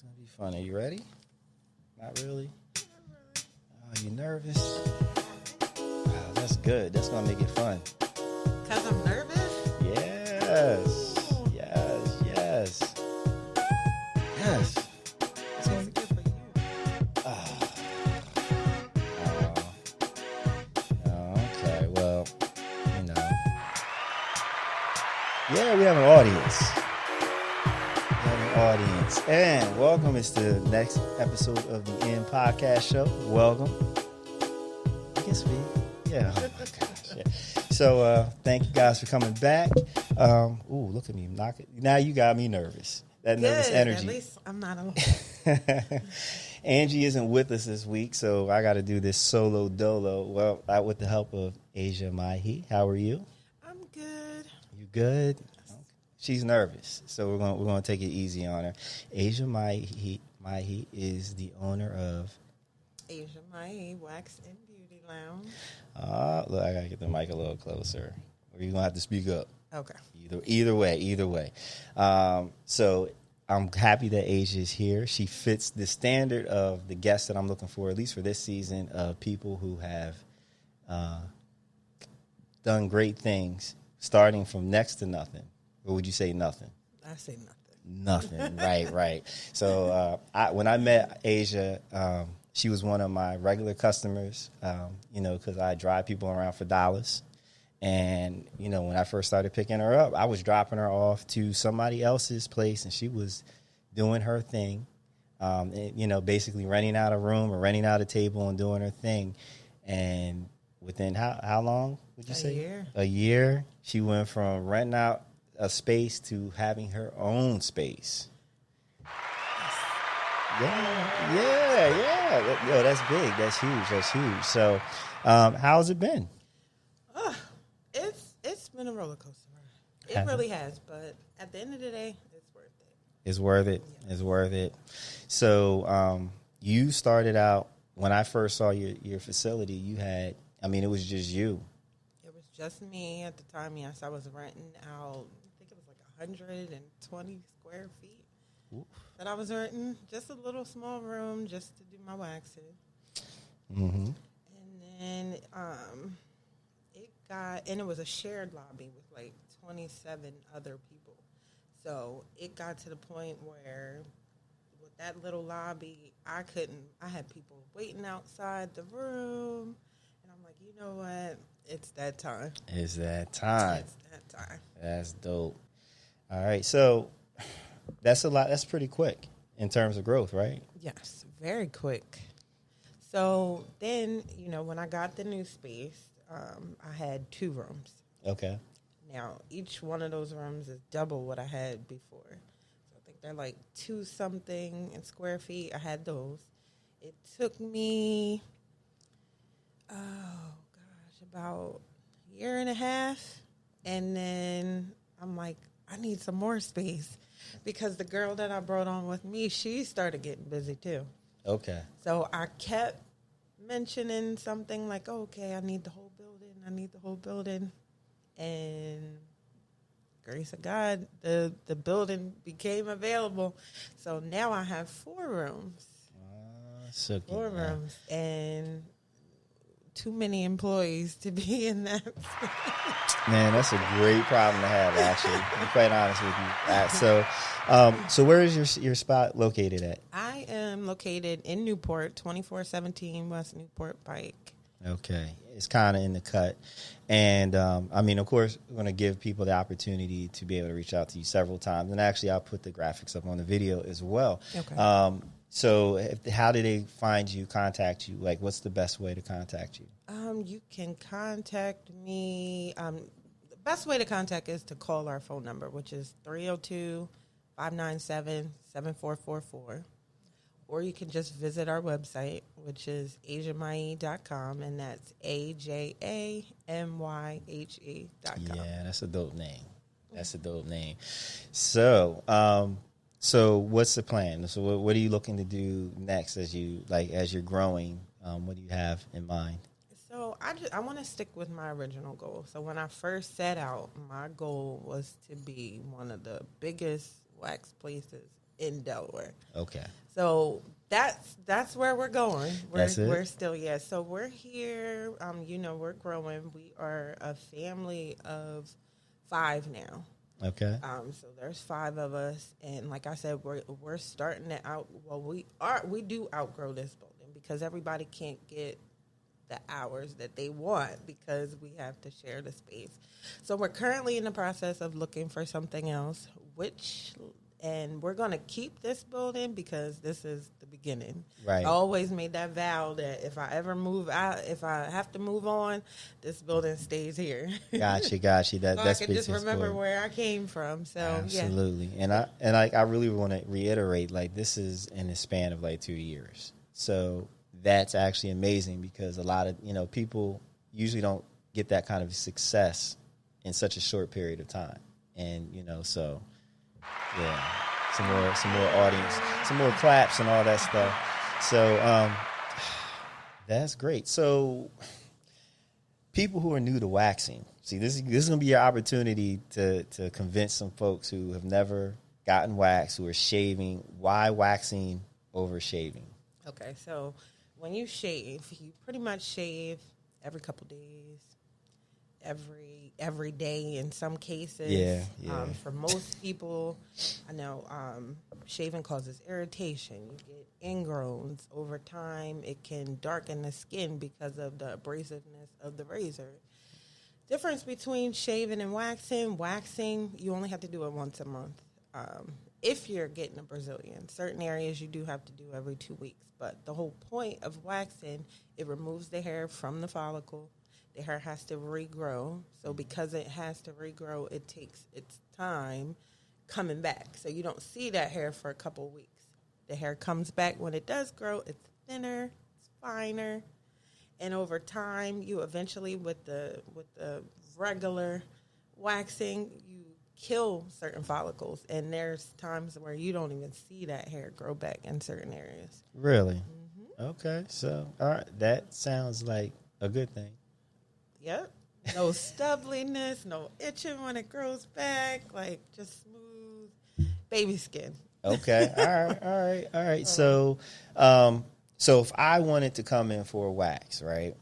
It's going to be fun. Are you ready? Not really? Oh, you nervous? Wow, that's good. That's going to make it fun. Because I'm nervous? Yes. Yes. Yes. Yes. It's going to be good for you. Okay. Well, you know. Yeah, we have an audience. And welcome. It's the next episode of the End Podcast Show. Welcome. I guess yeah. Oh my gosh. Yeah. So thank you guys for coming back. Look at me. Now you got me nervous. That nervous energy. At least I'm not alone. Angie isn't with us this week, so I got to do this solo dolo. Well, with the help of Aja Myhe. How are you? I'm good. You good? She's nervous, so we're going to take it easy on her. Aja Myhe is the owner of Aja Myhe Wax and Beauty Lounge. Look, I gotta get the mic a little closer, or you're gonna have to speak up. Okay. Either way. So I'm happy that Aja is here. She fits the standard of the guests that I'm looking for, at least for this season, of people who have done great things, starting from next to nothing. Or would you say nothing? I say nothing. Nothing. Right. So when I met Aja, she was one of my regular customers, because I drive people around for dollars. And, when I first started picking her up, I was dropping her off to somebody else's place, and she was doing her thing, basically renting out a room or renting out a table and doing her thing. And within how long would you say? Year. A year. She went from renting out a space to having her own space. Yeah. Yo, that's big. That's huge. So, how's it been? It's been a roller coaster ride. It really has, but at the end of the day, it's worth it. It's worth it. Yeah. It's worth it. So, you started out when I first saw your facility. You had, it was just you. It was just me at the time. Yes, I was renting out. I think it was like 120 square feet. Oof. That I was renting. Just a little small room just to do my waxing. Mm-hmm. And then it was a shared lobby with like 27 other people. So it got to the point where with that little lobby, I had people waiting outside the room. And I'm like, you know what? It's that time. It's that time. That's dope. All right. So that's a lot. That's pretty quick in terms of growth, right? Yes, very quick. So then, when I got the new space, I had 2 rooms. Okay. Now, each one of those rooms is double what I had before. So I think they're like 2-something in square feet. I had those. It took me, about a year and a half. And then I'm like, I need some more space. Because the girl that I brought on with me, she started getting busy too. Okay. So I kept mentioning something like, okay, I need the whole building. And grace of God, the building became available. So now I have 4 rooms. 4 rooms. And too many employees to be in that space. Man, that's a great problem to have, actually. To be quite honest with you. So where is your spot located at? I am located in Newport, 2417 West Newport Pike. Okay. It's kind of in the cut. And, of course, we're going to give people the opportunity to be able to reach out to you several times. And actually, I'll put the graphics up on the video as well. Okay. So how do they find you, contact you? Like, what's the best way to contact you? You can contact me. The best way to contact is to call our phone number, which is 302-597-7444. Or you can just visit our website, which is ajamyhe.com, and that's AJAMYHE.com. Yeah, that's a dope name. So, what's the plan? So, what are you looking to do next as you're growing? What do you have in mind? So I want to stick with my original goal. So when I first set out, my goal was to be one of the biggest wax places in Delaware. Okay. So that's where we're going. We're still, So we're here. We're growing. We are a family of 5 now. Okay. So there's 5 of us, and like I said, we're starting it out. Well, we do outgrow this building because everybody can't get the hours that they want because we have to share the space. So we're currently in the process of looking for something else, and we're going to keep this building because this is the beginning. Right. I always made that vow that if I ever move out, if I have to move on, this building stays here. Gotcha. So That's I can just remember where I came from. So absolutely. Yeah. And I really want to reiterate, like, this is in the span of like 2 years. So that's actually amazing because a lot of, people usually don't get that kind of success in such a short period of time. And, so yeah, some more audience, some more claps and all that stuff. So that's great. So people who are new to waxing, see, this is going to be your opportunity to convince some folks who have never gotten waxed, who are shaving. Why waxing over shaving? Okay, so when you shave, you pretty much shave every couple days, every day in some cases. Yeah. For most people, I know shaving causes irritation. You get ingrowns over time. It can darken the skin because of the abrasiveness of the razor. Difference between shaving and waxing, you only have to do it once a month. If you're getting a Brazilian, certain areas you do have to do every 2 weeks. But the whole point of waxing, it removes the hair from the follicle. The hair has to regrow. So because it has to regrow, it takes its time coming back. So you don't see that hair for a couple of weeks. The hair comes back when it does grow. It's thinner, it's finer. And over time, you eventually, with the regular waxing, you kill certain follicles. And there's times where you don't even see that hair grow back in certain areas. Really? Mm-hmm. Okay. So, all right. That sounds like a good thing. Yep. No stubbliness, no itching when it grows back, like just smooth baby skin. Okay. All right. So if I wanted to come in for a wax, right,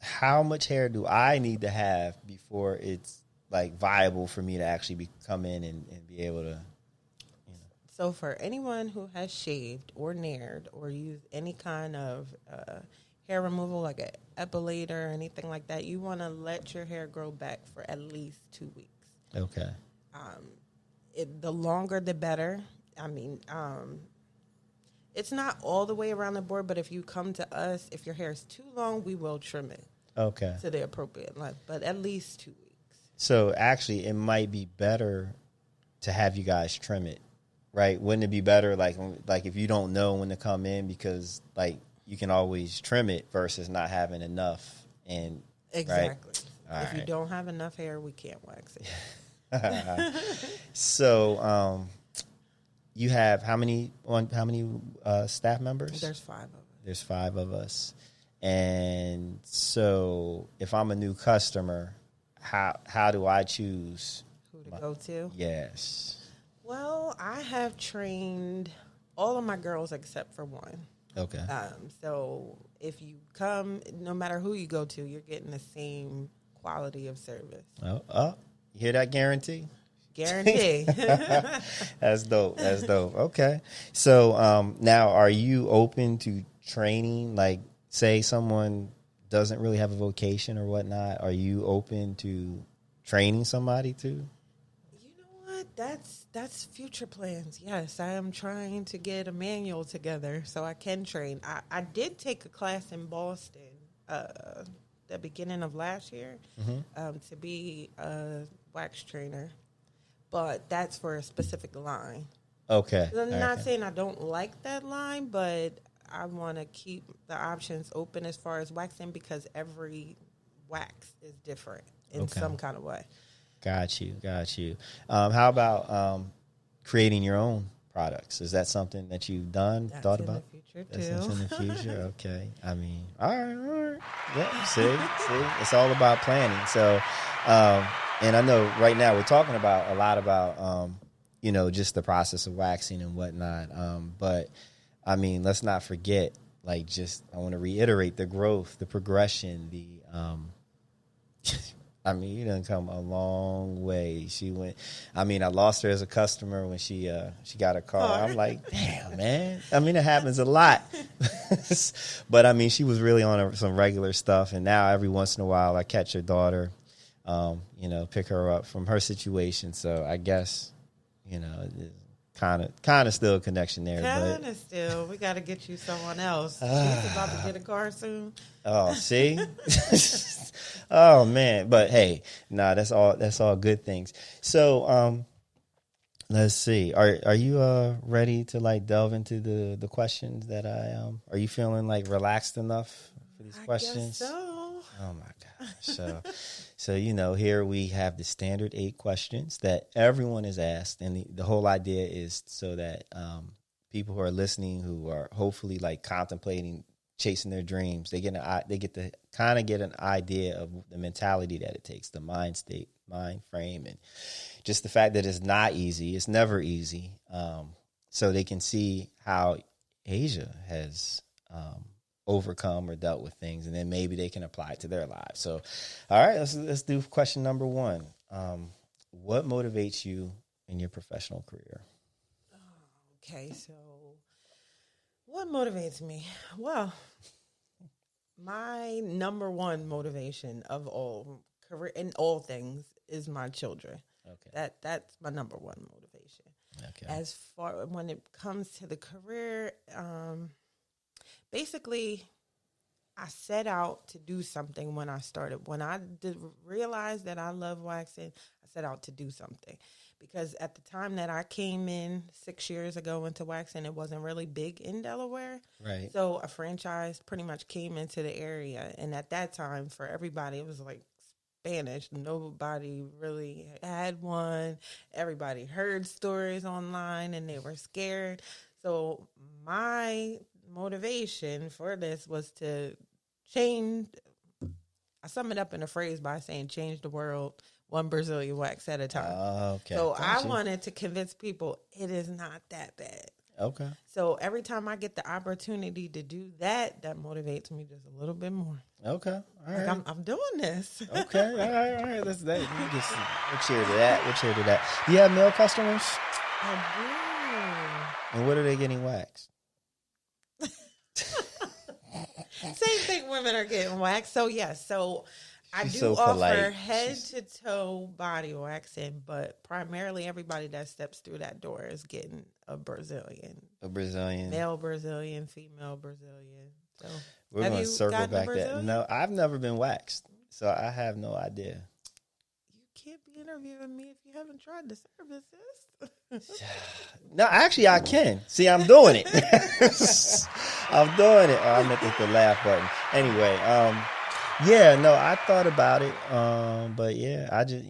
how much hair do I need to have before it's like viable for me to actually come in and be able to, So for anyone who has shaved or nared or used any kind of hair removal, like an epilator or anything like that, you want to let your hair grow back for at least 2 weeks. Okay. The longer, the better. I mean, it's not all the way around the board, but if you come to us, if your hair is too long, we will trim it. Okay. To the appropriate length, but at least 2 weeks. So actually, it might be better to have you guys trim it, right? Wouldn't it be better, like if you don't know when to come in, because like you can always trim it versus not having enough. And exactly. Right? If you don't have enough hair, we can't wax it. So, you have how many staff members? There's 5 of us. There's 5 of us. And so if I'm a new customer, how do I choose who to go to? Yes. Well, I have trained all of my girls except for one. Okay. So if you come, no matter who you go to, you're getting the same quality of service. Oh, you hear that guarantee? Guarantee. That's dope. Okay. So now, are you open to training? Like, say someone doesn't really have a vocation or whatnot. Are you open to training somebody too? You know what? That's future plans. Yes, I am trying to get a manual together so I can train. I did take a class in Boston the beginning of last year to be a wax trainer, but that's for a specific line. Okay. I'm not saying I don't like that line, but I want to keep the options open as far as waxing because every wax is different in some kind of way. Got you. How about creating your own products? Is that something that you've done, thought about? That's in in the future. Okay. I mean, all right. Yeah. See, it's all about planning. So, and I know right now we're talking about a lot about just the process of waxing and whatnot. But I mean, let's not forget, like, I want to reiterate the growth, the progression, I mean, you done come a long way. I lost her as a customer when she got a car. I'm like, damn, man. I mean, it happens a lot. But I mean, she was really on some regular stuff. And now every once in a while I catch her daughter, pick her up from her situation. So I guess, kind of still a connection there. Kind of still. We got to get you someone else. She's about to get a car soon. Oh, see? Oh, man. But hey, that's all good things. So let's see. Are you ready to like delve into the questions that are you feeling like relaxed enough for these questions? Guess so. Oh my gosh. So here we have the standard 8 questions that everyone is asked, and the whole idea is so that people who are listening, who are hopefully like contemplating chasing their dreams, they get to kind of get an idea of the mentality that it takes, the mind state, mind frame, and just the fact that it's not easy. It's never easy. So they can see how Aja has overcome or dealt with things, and then maybe they can apply it to their lives. So, all right, let's do question number 1. What motivates you in your professional career? Okay, so what motivates me? Well, my number 1 motivation of all career in all things is my children. Okay, that's my number 1 motivation. Okay. As far when it comes to the career, basically, I set out to do something when I started. When I realized that I love waxing, I set out to do something. Because at the time that I came in 6 years ago into waxing, it wasn't really big in Delaware. Right. So a franchise pretty much came into the area. And at that time, for everybody, it was like Spanish. Nobody really had one. Everybody heard stories online and they were scared. So my motivation for this was to change. I sum it up in a phrase by saying change the world one Brazilian wax at a time. Okay. So I wanted to convince people it is not that bad. Okay. So every time I get the opportunity to do that, that motivates me just a little bit more. Okay. All right. I'm doing this. Okay. All right. We'll cheer to that. Do you have male customers? I do. And what are they getting waxed? Same thing, women are getting waxed. So yes, I do offer head to toe body waxing, but primarily everybody that steps through that door is getting a Brazilian, male Brazilian, female Brazilian. So we're going to circle back that. No, I've never been waxed, so I have no idea. You can't be interviewing me if you haven't tried the services. No, actually, I can. See, I'm doing it. I'm doing it. Oh, I meant the laugh button. Anyway, yeah, no, I thought about it. But yeah, I just,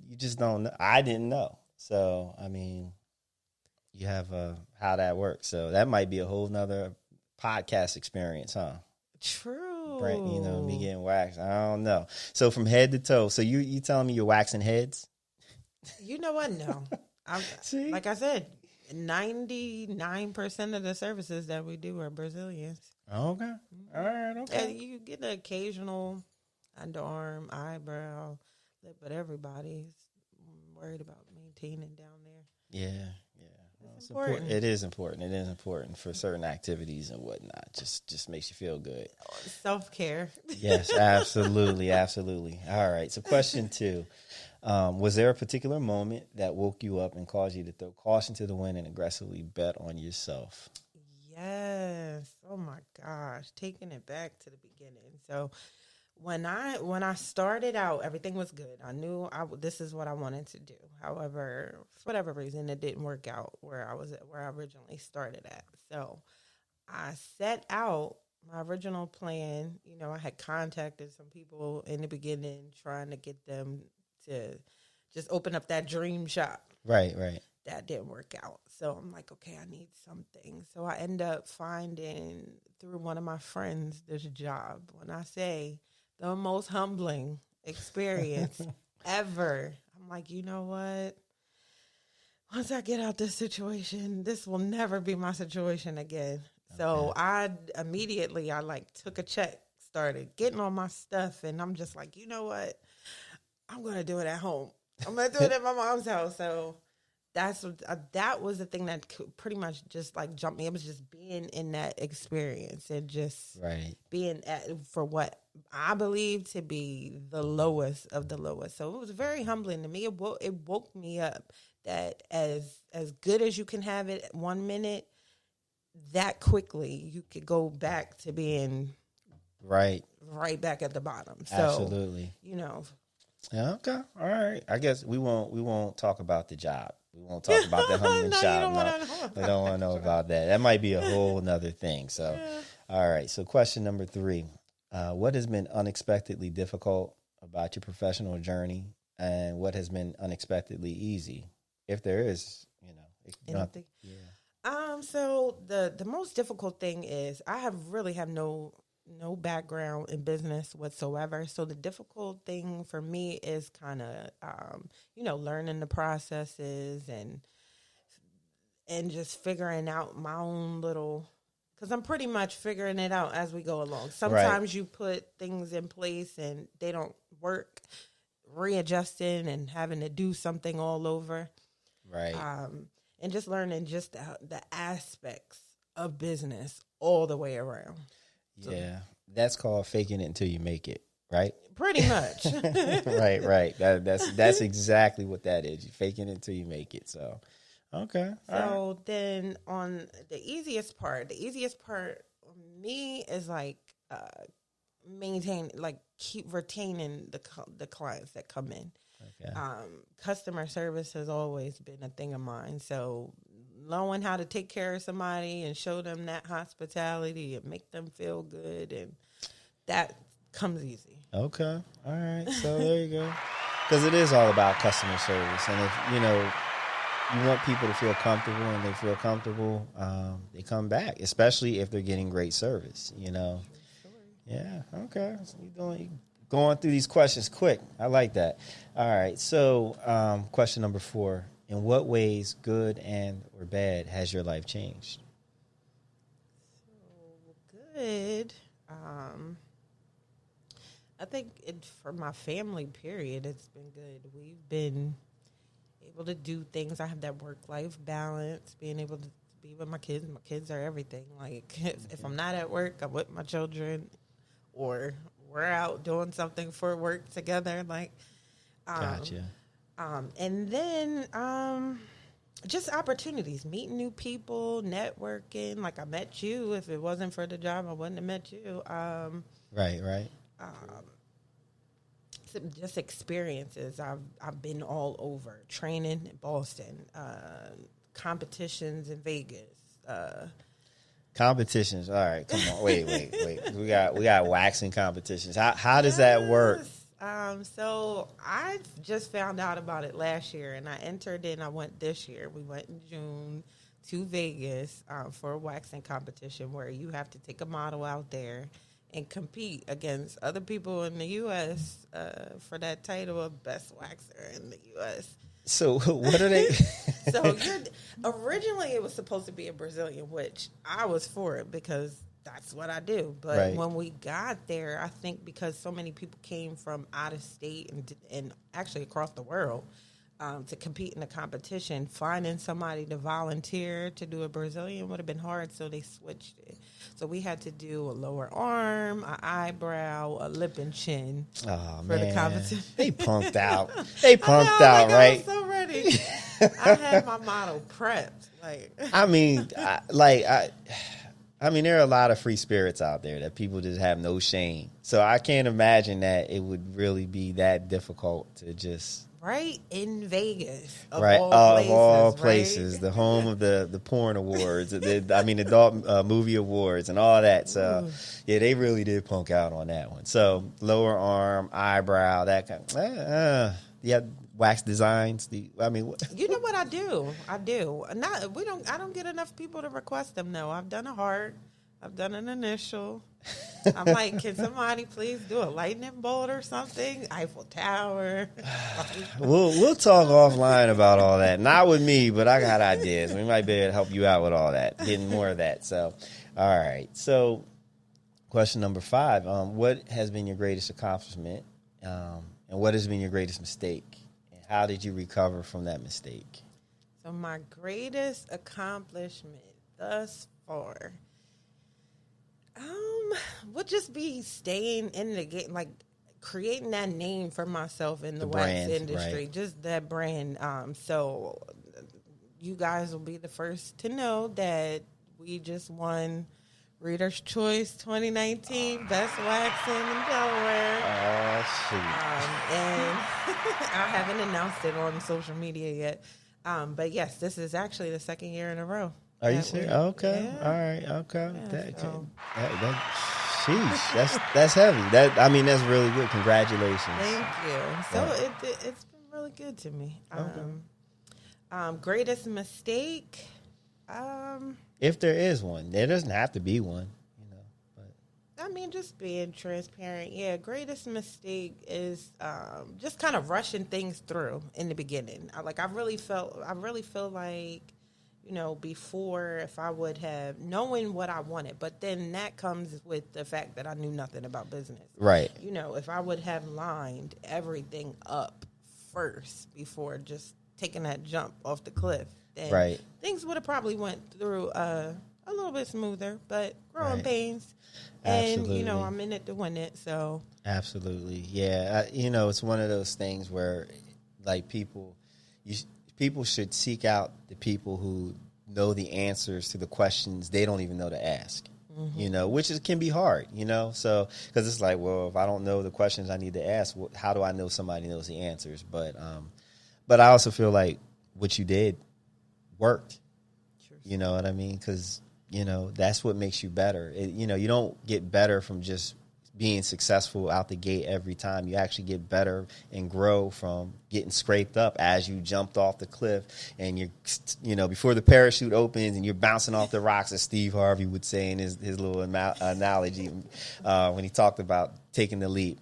you just don't know. I didn't know. So, I mean, you have how that works. So that might be a whole nother podcast experience, huh? True. Me getting waxed. I don't know. So from head to toe. So you telling me you're waxing heads? You know what? No. See? Like I said, 99% of the services that we do are Brazilians. Okay. All right. Okay. And you get the occasional underarm, eyebrow, but everybody's worried about maintaining down there. Yeah. It's important. It is important. It is important for certain activities and whatnot. Just makes you feel good. Self-care. Yes, absolutely. Absolutely. All right. So question 2. Was there a particular moment that woke you up and caused you to throw caution to the wind and aggressively bet on yourself? Yes. Oh my gosh. Taking it back to the beginning. So when I started out, everything was good. I knew this is what I wanted to do. However, for whatever reason, it didn't work out where I originally started at. So I set out my original plan. I had contacted some people in the beginning trying to get them to just open up that dream shop. Right. That didn't work out. So I'm like, okay, I need something. So I end up finding through one of my friends this job. When I say the most humbling experience ever, I'm like, you know what? once I get out this situation, this will never be my situation again. So I immediately, took a check, started getting all my stuff, and I'm just like, you know what? I'm going to do it at home. I'm going to do it at my mom's house. So that was the thing that pretty much just like jumped me. It was just being in that experience and just being for what I believe to be the lowest of the lowest. So it was very humbling to me. It woke me up that as good as you can have it 1 minute, that quickly you could go back to being right back at the bottom. So, absolutely. Yeah, okay. All right. I guess we won't talk about the job. We won't talk about the humbling shop. We don't want to know about that. That might be a whole nother thing. So, all right. So question number 3. What has been unexpectedly difficult about your professional journey, and what has been unexpectedly easy? If there is, anything. So the most difficult thing is I have no background in business whatsoever. So the difficult thing for me is kind of, learning the processes and just figuring out my own little, because I'm pretty much figuring it out as we go along. Sometimes you put things in place and they don't work, readjusting and having to do something all over. Right. And just learning just the aspects of business all the way around. Yeah, that's called faking it until you make it, right? Pretty much. Right. That's exactly what that is. You faking it until you make it. So, okay. So then on the easiest part for me is keep retaining the clients that come in. Okay. Customer service has always been a thing of mine. So knowing how to take care of somebody and show them that hospitality and make them feel good, and that comes easy. Okay. All right. So there you go. Because it is all about customer service. And if, you want people to feel comfortable and they feel comfortable, they come back, especially if they're getting great service, Sure. Yeah. Okay. So you're going through these questions quick. I like that. All right. So question number 4. In what ways, good and or bad, has your life changed? So good. I think for my family, period, it's been good. We've been able to do things. I have that work-life balance, being able to be with my kids. My kids are everything. Like, if I'm not at work, I'm with my children, or we're out doing something for work together. Gotcha. And then just opportunities, meeting new people, networking. Like I met you. If it wasn't for the job, I wouldn't have met you. Right. Just experiences. I've been all over. Training in Boston, competitions in Vegas. Competitions. All right, come on. Wait. We got waxing competitions. How does that work? So I just found out about it last year, and I entered in. I went this year. We went in June to Vegas for a waxing competition where you have to take a model out there and compete against other people in the U.S. For that title of best waxer in the U.S. So what are they? So originally it was supposed to be a Brazilian, which I was for it because that's what I do. But when we got there, I think because so many people came from out of state and actually across the world to compete in the competition, finding somebody to volunteer to do a Brazilian would have been hard, so they switched it. So we had to do a lower arm, an eyebrow, a lip and chin for the competition. They punked out. Right? I was so ready. I had my model prepped. I mean, there are a lot of free spirits out there that people just have no shame. So I can't imagine that it would really be that difficult to just... Right in Vegas, of all places, right? The home of the porn awards, adult movie awards, and all that. So, yeah, they really did punk out on that one. So, lower arm, eyebrow, that kind. Yeah, wax designs. You know what I do? I don't get enough people to request them. though. I've done a heart, I've done an initial. I'm like, can somebody please do a lightning bolt or something? Eiffel Tower. We'll talk offline about all that. Not with me, but I got ideas. We might be able to help you out with all that, getting more of that. So, all right. So, question number 5. What has been your greatest accomplishment, and what has been your greatest mistake, and how did you recover from that mistake? So my greatest accomplishment thus far would just be staying in the game, like creating that name for myself in the wax industry, right? Just that brand. So you guys will be the first to know that we just won Reader's Choice 2019 Best Waxing in Delaware. Oh, shoot. And I haven't announced it on social media yet. But yes, this is actually the second year in a row. Are you serious? Okay. Yeah. All right. Okay. Yeah, sheesh. That's heavy. That's really good. Congratulations. Thank you. So it's been really good to me. Okay. Greatest mistake. If there is one, there doesn't have to be one, But just being transparent. Yeah, greatest mistake is just kind of rushing things through in the beginning. I really feel like, before, if I would have knowing what I wanted, but then that comes with the fact that I knew nothing about business. Right. If I would have lined everything up first before just taking that jump off the cliff, then right, things would have probably went through a little bit smoother, but growing pains. Absolutely. And, I'm in it to win it, so. Absolutely. Yeah. It's one of those things where, like, people should seek out the people who know the answers to the questions they don't even know to ask, which can be hard, So, because it's like, well, if I don't know the questions I need to ask, how do I know somebody knows the answers? But I also feel like what you did worked. Sure. You know what I mean? Because, that's what makes you better. You don't get better from just being successful out the gate every time. You actually get better and grow from getting scraped up as you jumped off the cliff and you're, before the parachute opens and you're bouncing off the rocks, as Steve Harvey would say in his little analogy when he talked about taking the leap.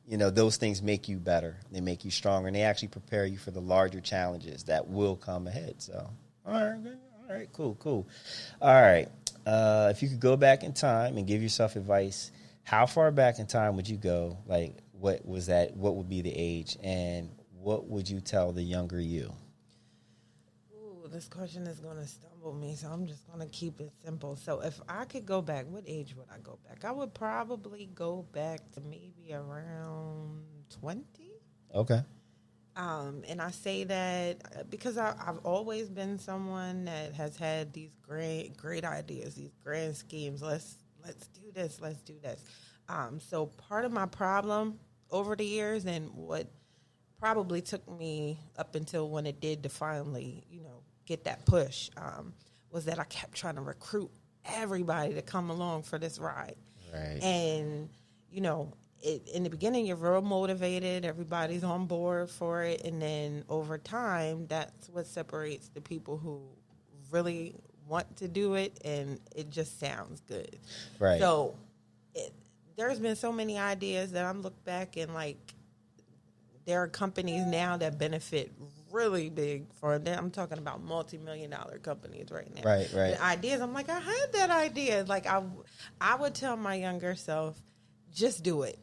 Those things make you better. They make you stronger, and they actually prepare you for the larger challenges that will come ahead. So, all right, cool. All right. If you could go back in time and give yourself advice, how far back in time would you go? Like, what was that? What would be the age? And what would you tell the younger you? Ooh, this question is going to stumble me, so I'm just going to keep it simple. So if I could go back, what age would I go back? I would probably go back to maybe around 20. Okay. And I say that because I've always been someone that has had these great ideas, these grand schemes. Let's do this. Let's do this. So part of my problem over the years, and what probably took me up until when it did to finally, get that push, was that I kept trying to recruit everybody to come along for this ride. Right. And, in the beginning, you're real motivated. Everybody's on board for it. And then over time, that's what separates the people who really want to do it, and it just sounds good. Right. So there's been so many ideas that I'm look back and, like, there are companies now that benefit really big for them. I'm talking about multi-million-dollar companies right now. Right. The ideas, I'm like, I had that idea. Like, I would tell my younger self, just do it.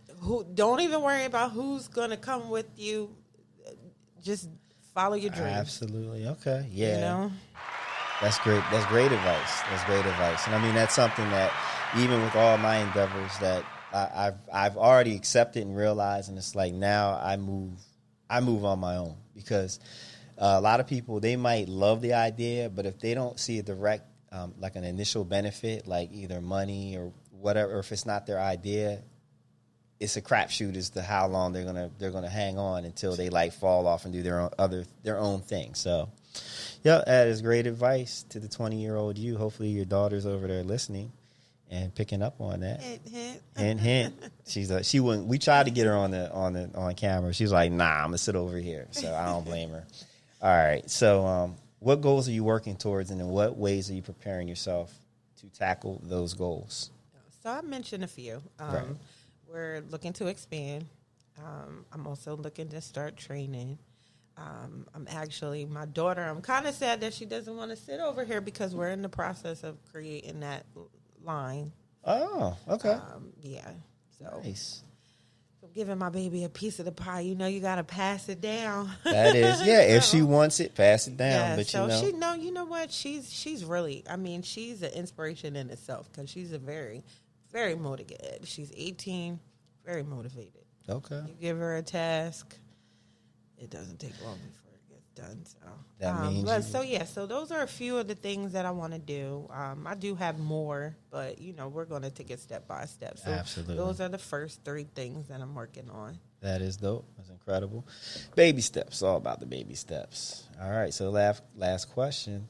Don't even worry about who's going to come with you. Just follow your dreams. Absolutely. Okay. Yeah. That's great. That's great advice. And that's something that even with all my endeavors that I've already accepted and realized, and it's like now I move on my own, because a lot of people, they might love the idea, but if they don't see a direct, like an initial benefit, like either money or whatever, or if it's not their idea, it's a crapshoot as to how long they're gonna hang on until they like fall off and do their own thing. So, yeah, that is great advice to the 20-year-old you. Hopefully, your daughter's over there listening and picking up on that. Hint. She wouldn't. We tried to get her on camera. She's like, nah, I'm gonna sit over here. So I don't blame her. All right. So, what goals are you working towards, and in what ways are you preparing yourself to tackle those goals? So I mentioned a few. Right. We're looking to expand. I'm also looking to start training. My daughter, I'm kind of sad that she doesn't want to sit over here because we're in the process of creating that line. Oh, okay. Yeah. So Nice. I'm giving my baby a piece of the pie. You know, you got to pass it down. That is, yeah. If she wants it, pass it down. Yeah, But so you know what? She's really, I mean, she's an inspiration in itself because she's a very, very motivated. She's 18, very motivated. Okay. You give her a task, it doesn't take long before it gets done. So That means so those are a few of the things that I want to do. I do have more, but we're going to take it step by step. So Absolutely. those are the first 3 things that I'm working on. That is dope. That's incredible. Baby steps. All about the baby steps. All right. So last question.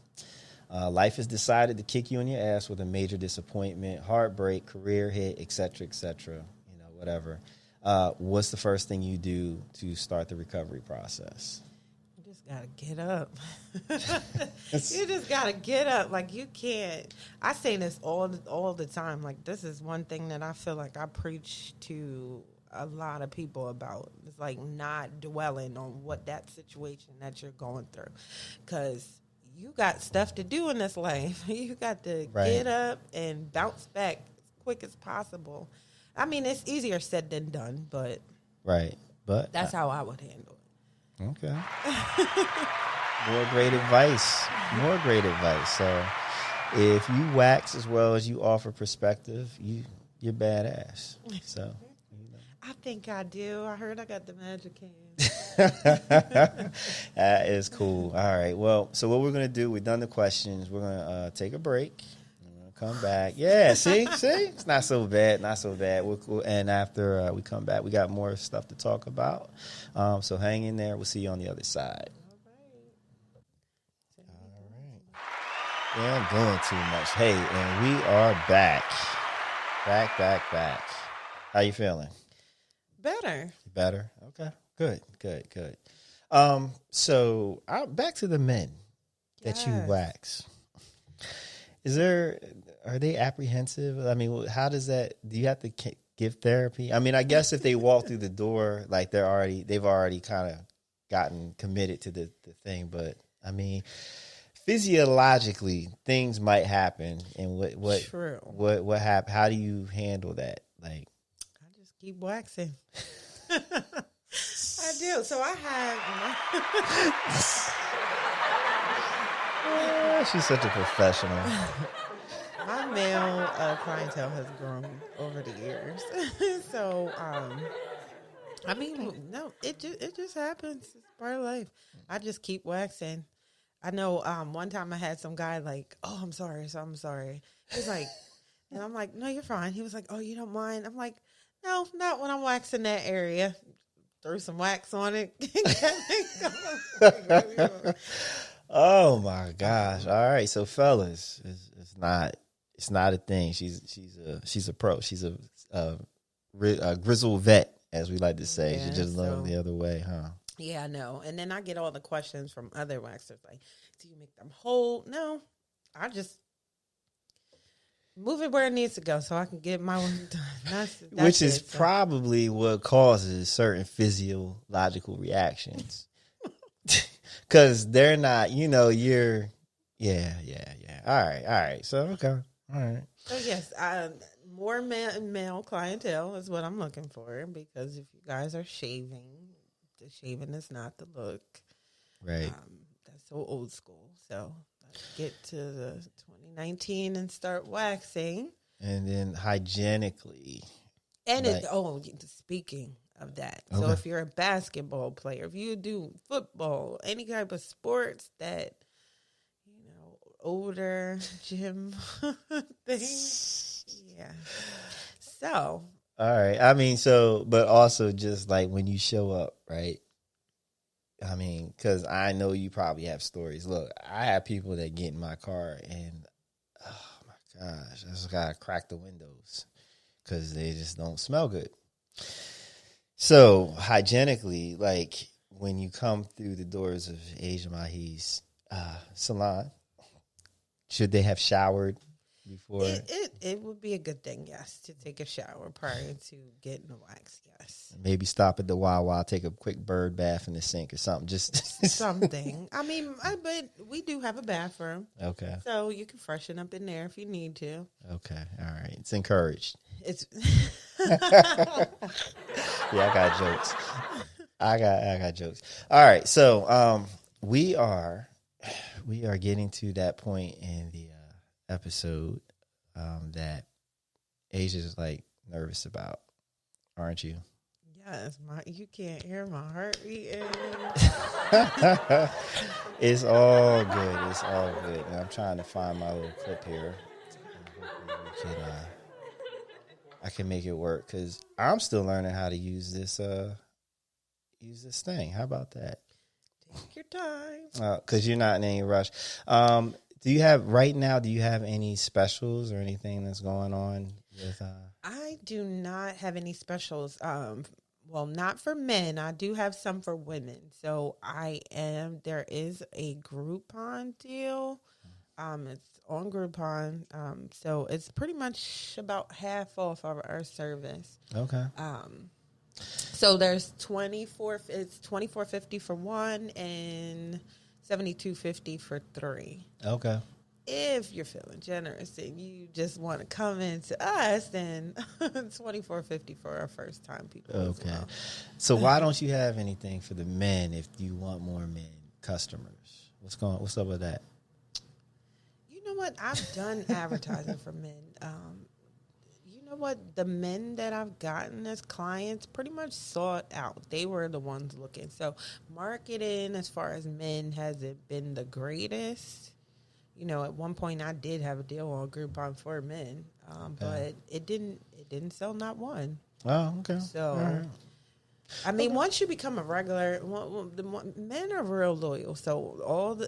Life has decided to kick you in your ass with a major disappointment, heartbreak, career hit, et cetera, whatever. What's the first thing you do to start the recovery process? You just got to get up. You just got to get up. Like, you can't. I say this all the time. Like, this is one thing that I feel like I preach to a lot of people about. It's like not dwelling on what that situation that you're going through. Because you got stuff to do in this life. You got to get up and bounce back as quick as possible. I mean, it's easier said than done, but that's how I would handle it. Okay. More great advice. So if you wax as well as you offer perspective, you're badass. So I think I do. I heard I got the magic hand. that is cool. All right. Well, so what we're going to do, we've done the questions. We're going to take a break. Come back. Yeah, see? It's not so bad. And after we come back, we got more stuff to talk about. So hang in there. We'll see you on the other side. All right. Yeah, I'm doing too much. Hey, and we are back. Back. How you feeling? Better? Okay. Good. So back to the men that you wax. Are they apprehensive? I mean, how does that, do you have to give therapy? I mean, I guess if they walk through the door, like they've already kind of gotten committed to the thing. But I mean, physiologically, things might happen. And what happen? How do you handle that? Like, I just keep waxing. I do. So I have. She's such a professional. My male clientele has grown over the years. So, I mean, no, it just happens. It's part of life. I just keep waxing. I know one time I had some guy like, oh, I'm sorry. He's like, and I'm like, no, you're fine. He was like, oh, you don't mind? I'm like, no, not when I'm waxing that area. Threw some wax on it. Oh my gosh! All right, so fellas, it's not a thing. She's a pro. She's a grizzled vet, as we like to say. Yeah, she just learned the other way, huh? Yeah, I know. And then I get all the questions from other waxers like, do you make them whole? No, I just move it where it needs to go so I can get my one done. That's Which is probably what causes certain physiological reactions. Because they're not, you're, yeah. All right. So, okay. All right. So, yes, more male clientele is what I'm looking for, because if you guys are shaving, the shaving is not the look. Right. That's so old school. So, let's get to the 2019 and start waxing. And then hygienically. And speaking of that. Okay. So if you're a basketball player, if you do football, any type of sports that, older gym thing. Yeah. So. All right. I mean, but also just like when you show up, right? I mean, because I know you probably have stories. Look, I have people that get in my car and, oh my gosh, I just got to crack the windows because they just don't smell good. So hygienically, like when you come through the doors of Aja Myhe's salon, should they have showered before? It would be a good thing, yes, to take a shower prior to getting a wax. Yes. Maybe stop at the Wawa, take a quick bird bath in the sink or something. Just something. I mean, but we do have a bathroom. Okay. So you can freshen up in there if you need to. Okay. All right. It's encouraged. It's Yeah, I got jokes. I got jokes. All right. So we are getting to that point in the episode that Asia's like nervous about, aren't you? Yes, you can't hear my heart beating. It's all good. It's all good. And I'm trying to find my little clip here. I can make it work because I'm still learning how to use this thing. How about that? Take your time. Because you're not in any rush. Do you have any specials or anything that's going on with? I do not have any specials. Well, not for men. I do have some for women. So there is a Groupon deal. It's on Groupon. So it's pretty much about half off of our service. Okay. So there's $24.50 for one and $72.50 for three. Okay. If you're feeling generous and you just want to come into us, then $24.50 for our first time people. Okay. Well. So why don't you have anything for the men if you want more men customers? What's up with that? You know what? I've done advertising for men. You know what? The men that I've gotten as clients pretty much sought out. They were the ones looking. So marketing as far as men hasn't been the greatest. You know, at one point I did have a deal on Groupon for men, but it didn't sell not one. Oh, okay. So, right. I mean, once you become a regular, men are real loyal. So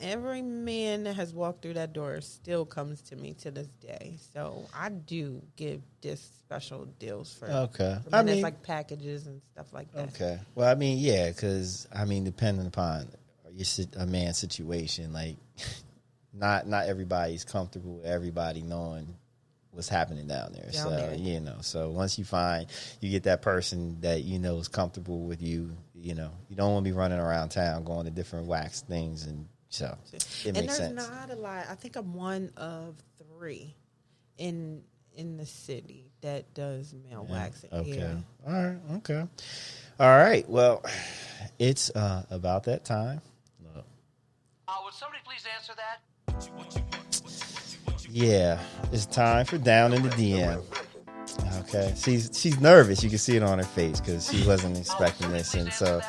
every man that has walked through that door still comes to me to this day. So I do give this special deals for men. It's like packages and stuff like that. Okay. Well, I mean, yeah, because depending upon a man's situation, like. Not everybody's comfortable with everybody knowing what's happening down there. So once you get that person that is comfortable with you, you don't want to be running around town going to different wax things, and so it makes sense. And there's not a lot. I think I'm one of 3 in the city that does male waxing. Okay. Yeah. All right. Okay. All right. Well, it's about that time. Would somebody please answer that? Yeah, it's time for Down in the DM. Okay, she's nervous. You can see it on her face because she wasn't expecting this, and so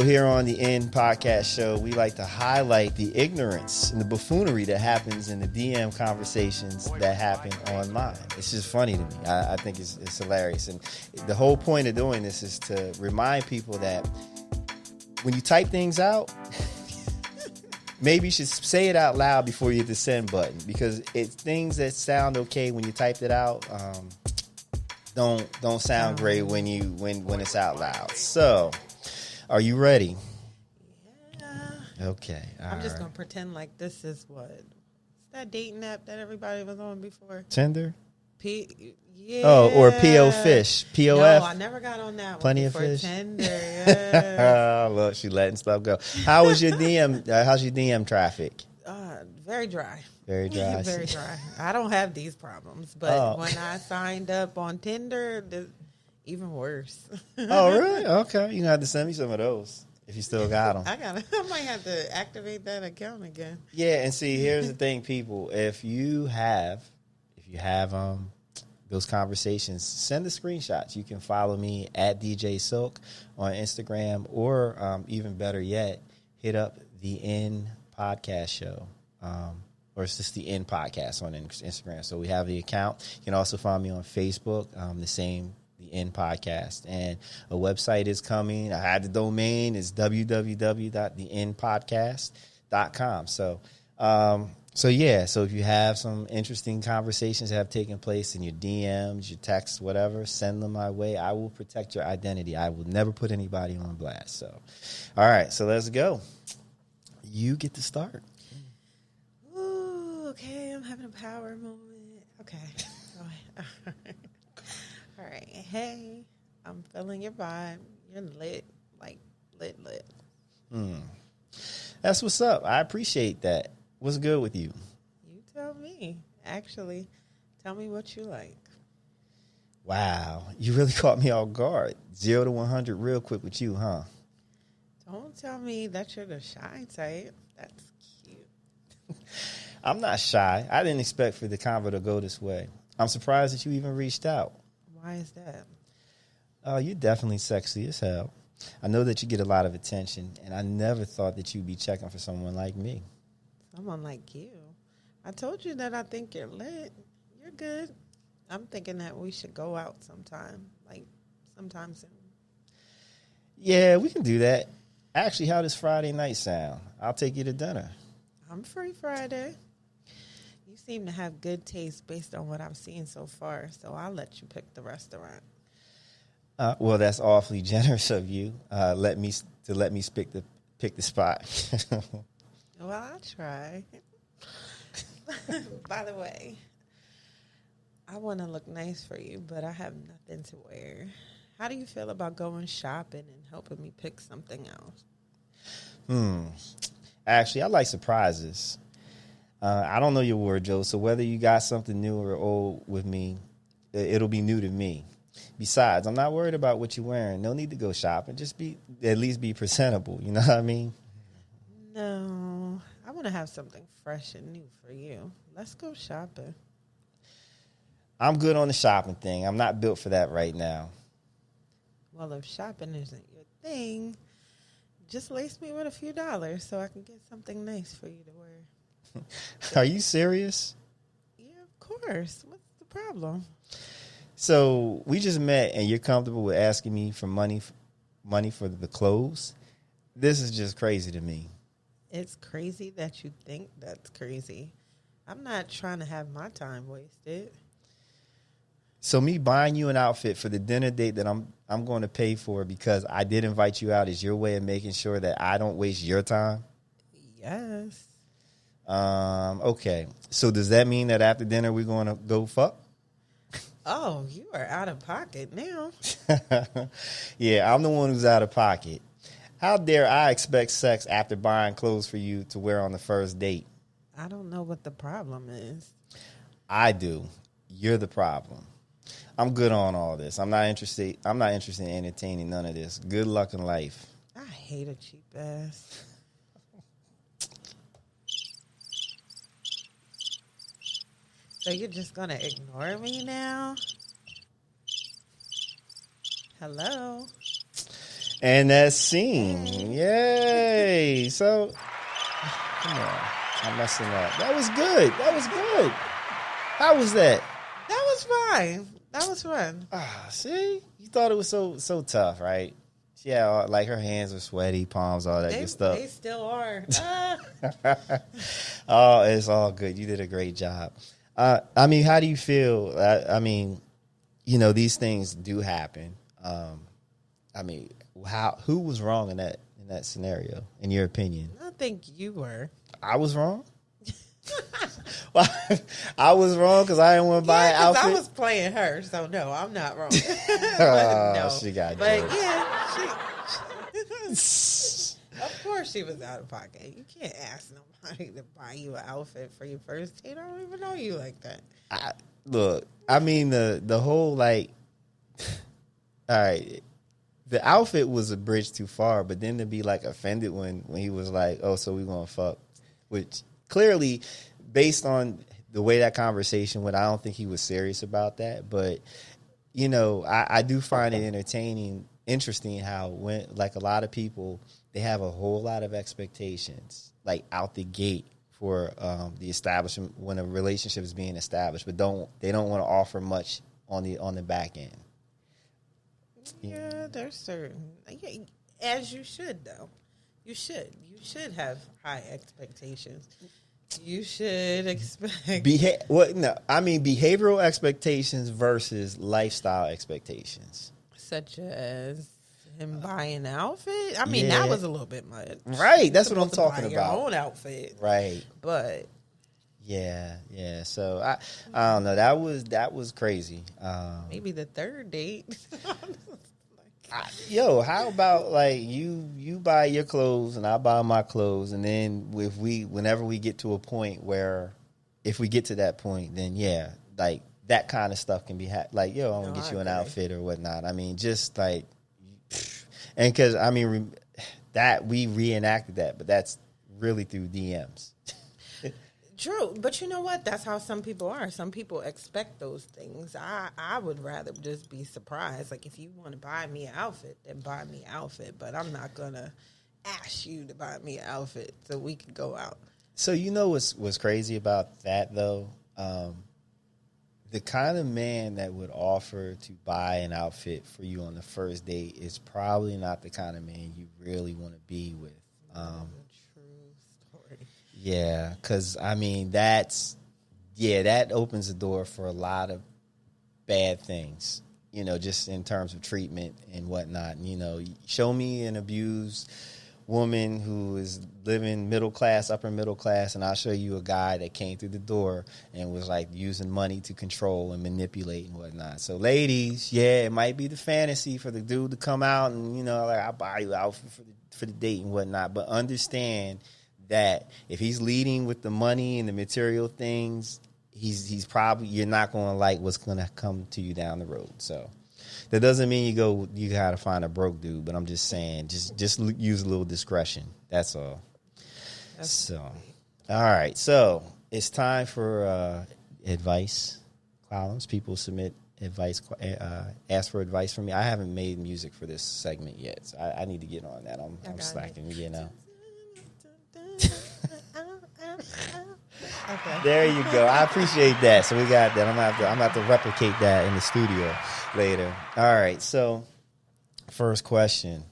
here on the End Podcast Show, we like to highlight the ignorance and the buffoonery that happens in the DM conversations that happen online. It's just funny to me. I think it's hilarious, and the whole point of doing this is to remind people that when you type things out. Maybe you should say it out loud before you hit the send button, because it's things that sound okay when you typed it out don't sound great when it's out loud. So, are you ready? Yeah. Okay. I'm just gonna pretend like this is what's that dating app that everybody was on before? Tinder. Yeah. Oh, or PO Fish. POF. No, I never got on that one. Plenty of fish. Tinder, yes. Look, she letting stuff go. How was your DM? How's your DM traffic? Very dry. Very dry. Very dry. I don't have these problems, but when I signed up on Tinder, even worse. Oh, really? Okay, you gonna have to send me some of those if you still got them. I might have to activate that account again. Yeah, and see, here's the thing, people. If you have those conversations, send the screenshots. You can follow me at DJ Silk on Instagram, or even better yet, hit up the End Podcast Show, or it's just the End Podcast on Instagram. So we have the account. You can also find me on Facebook, the End Podcast, and a website is coming. I had the domain. It's www.theendpodcast.com. So if you have some interesting conversations that have taken place in your DMs, your texts, whatever, send them my way. I will protect your identity. I will never put anybody on blast. So, all right, so let's go. You get to start. Ooh, okay, I'm having a power moment. Okay. All right. Hey, I'm feeling your vibe. You're lit. Like, lit. That's what's up. I appreciate that. What's good with you? You tell me. Actually, tell me what you like. Wow. You really caught me off guard. 0 to 100 real quick with you, huh? Don't tell me that you're the shy type. That's cute. I'm not shy. I didn't expect for the convo to go this way. I'm surprised that you even reached out. Why is that? You're definitely sexy as hell. I know that you get a lot of attention, and I never thought that you'd be checking for someone like me. Someone like you. I told you that I think you're lit. You're good. I'm thinking that we should go out sometime, like sometime soon. Yeah, we can do that. Actually, how does Friday night sound? I'll take you to dinner. I'm free Friday. You seem to have good taste based on what I've seen so far, so I'll let you pick the restaurant. Well, that's awfully generous of you. Let me pick the spot. Well, I'll try. By the way, I want to look nice for you, but I have nothing to wear. How do you feel about going shopping and helping me pick something else? Actually, I like surprises. I don't know your wardrobe, so whether you got something new or old with me, it'll be new to me. Besides, I'm not worried about what you're wearing. No need to go shopping. Just at least be presentable. You know what I mean? No, I want to have something fresh and new for you. Let's go shopping. I'm good on the shopping thing. I'm not built for that right now. Well, if shopping isn't your thing, just lace me with a few dollars so I can get something nice for you to wear. Are you serious? Yeah, of course. What's the problem? So we just met, and you're comfortable with asking me for money for the clothes? This is just crazy to me. It's crazy that you think that's crazy. I'm not trying to have my time wasted. So me buying you an outfit for the dinner date that I'm going to pay for because I did invite you out is your way of making sure that I don't waste your time? Yes. Okay. So does that mean that after dinner we're going to go fuck? Oh, you are out of pocket now. Yeah, I'm the one who's out of pocket. How dare I expect sex after buying clothes for you to wear on the first date? I don't know what the problem is. I do. You're the problem. I'm good on all this. I'm not interested in entertaining none of this. Good luck in life. I hate a cheap ass. So you're just going to ignore me now? Hello? And that scene. Yay. So, come on. I'm messing up. That was good. How was that? That was fine. That was fun. See? You thought it was so tough, right? Yeah, like her hands were sweaty, palms, all that good stuff. They still are. Oh, it's all good. You did a great job. I mean, how do you feel? I mean, you know, these things do happen. I mean, who was wrong in that scenario, in your opinion? I think you were. I was wrong? Well, I was wrong because I didn't want to buy an outfit? I was playing her, so no, I'm not wrong. No, she got but jokes. Yeah, of course she was out of pocket. You can't ask nobody to buy you an outfit for your first date. I don't even know you like that. Look, I mean, the whole, like, all right, the outfit was a bridge too far, but then to be, like, offended when he was like, oh, so we gonna fuck, which clearly, based on the way that conversation went, I don't think he was serious about that. But, you know, I do find it interesting how when, like, a lot of people, they have a whole lot of expectations, like, out the gate for the establishment when a relationship is being established, but they don't want to offer much on the back end. Yeah, there's certain, as you should though. You should have high expectations. You should expect behavioral expectations versus lifestyle expectations, such as him buying an outfit. I mean, that was a little bit much, right? That's what I'm talking about. Your own outfit, right? But Yeah. So I don't know. That was crazy. Maybe the third date. How about like you buy your clothes and I buy my clothes, and then whenever we get to a point where, if we get to that point, then yeah, like that kind of stuff can be like, I'm gonna get you an outfit or whatnot. I mean, just like, and because I mean that we reenacted that, but that's really through DMs. True, but you know what? That's how some people are. Some people expect those things. I would rather just be surprised. Like, if you want to buy me an outfit, then buy me an outfit. But I'm not going to ask you to buy me an outfit so we can go out. So you know what's crazy about that, though? The kind of man that would offer to buy an outfit for you on the first date is probably not the kind of man you really want to be with. Yeah, because, I mean, that opens the door for a lot of bad things, just in terms of treatment and whatnot. Show me an abused woman who is living upper middle class, and I'll show you a guy that came through the door and was, like, using money to control and manipulate and whatnot. So, ladies, it might be the fantasy for the dude to come out and, like, I'll buy you an outfit for the date and whatnot, but understand that if he's leading with the money and the material things, he's probably, you're not going to like what's going to come to you down the road. So that doesn't mean you got to find a broke dude, but I'm just saying, just use a little discretion. That's all. All right. So it's time for advice columns. People submit advice, ask for advice from me. I haven't made music for this segment yet, so I need to get on that. I'm slacking, Okay. There you go. I appreciate that. So we got that. I'm gonna have to replicate that in the studio later. All right. So first question.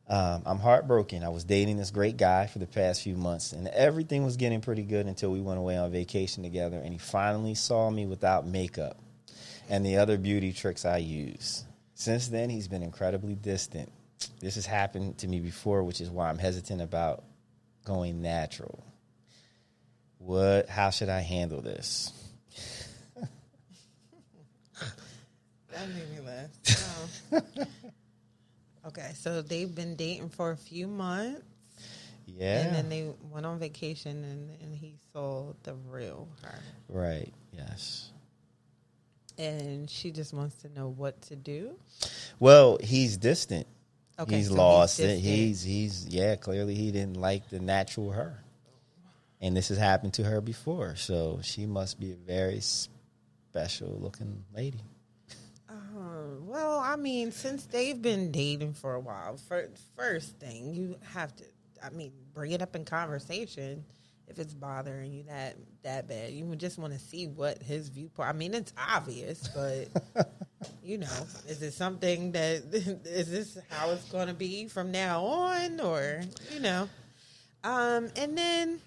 I'm heartbroken. I was dating this great guy for the past few months, and everything was getting pretty good until we went away on vacation together, and he finally saw me without makeup and the other beauty tricks I use. Since then, he's been incredibly distant. This has happened to me before, which is why I'm hesitant about going natural. How should I handle this? That made me laugh. Okay, so they've been dating for a few months. Yeah. And then they went on vacation and he saw the real her. Right, yes. And she just wants to know what to do. Well, he's distant. Okay, he's so lost it. He's Clearly he didn't like the natural her. And this has happened to her before, so she must be a very special looking lady. Well, I mean, since they've been dating for a while, first thing, you have to, bring it up in conversation if it's bothering you that bad. You would just want to see what his viewpoint, it's obvious, but, is it something is this how it's going to be from now on, or, and then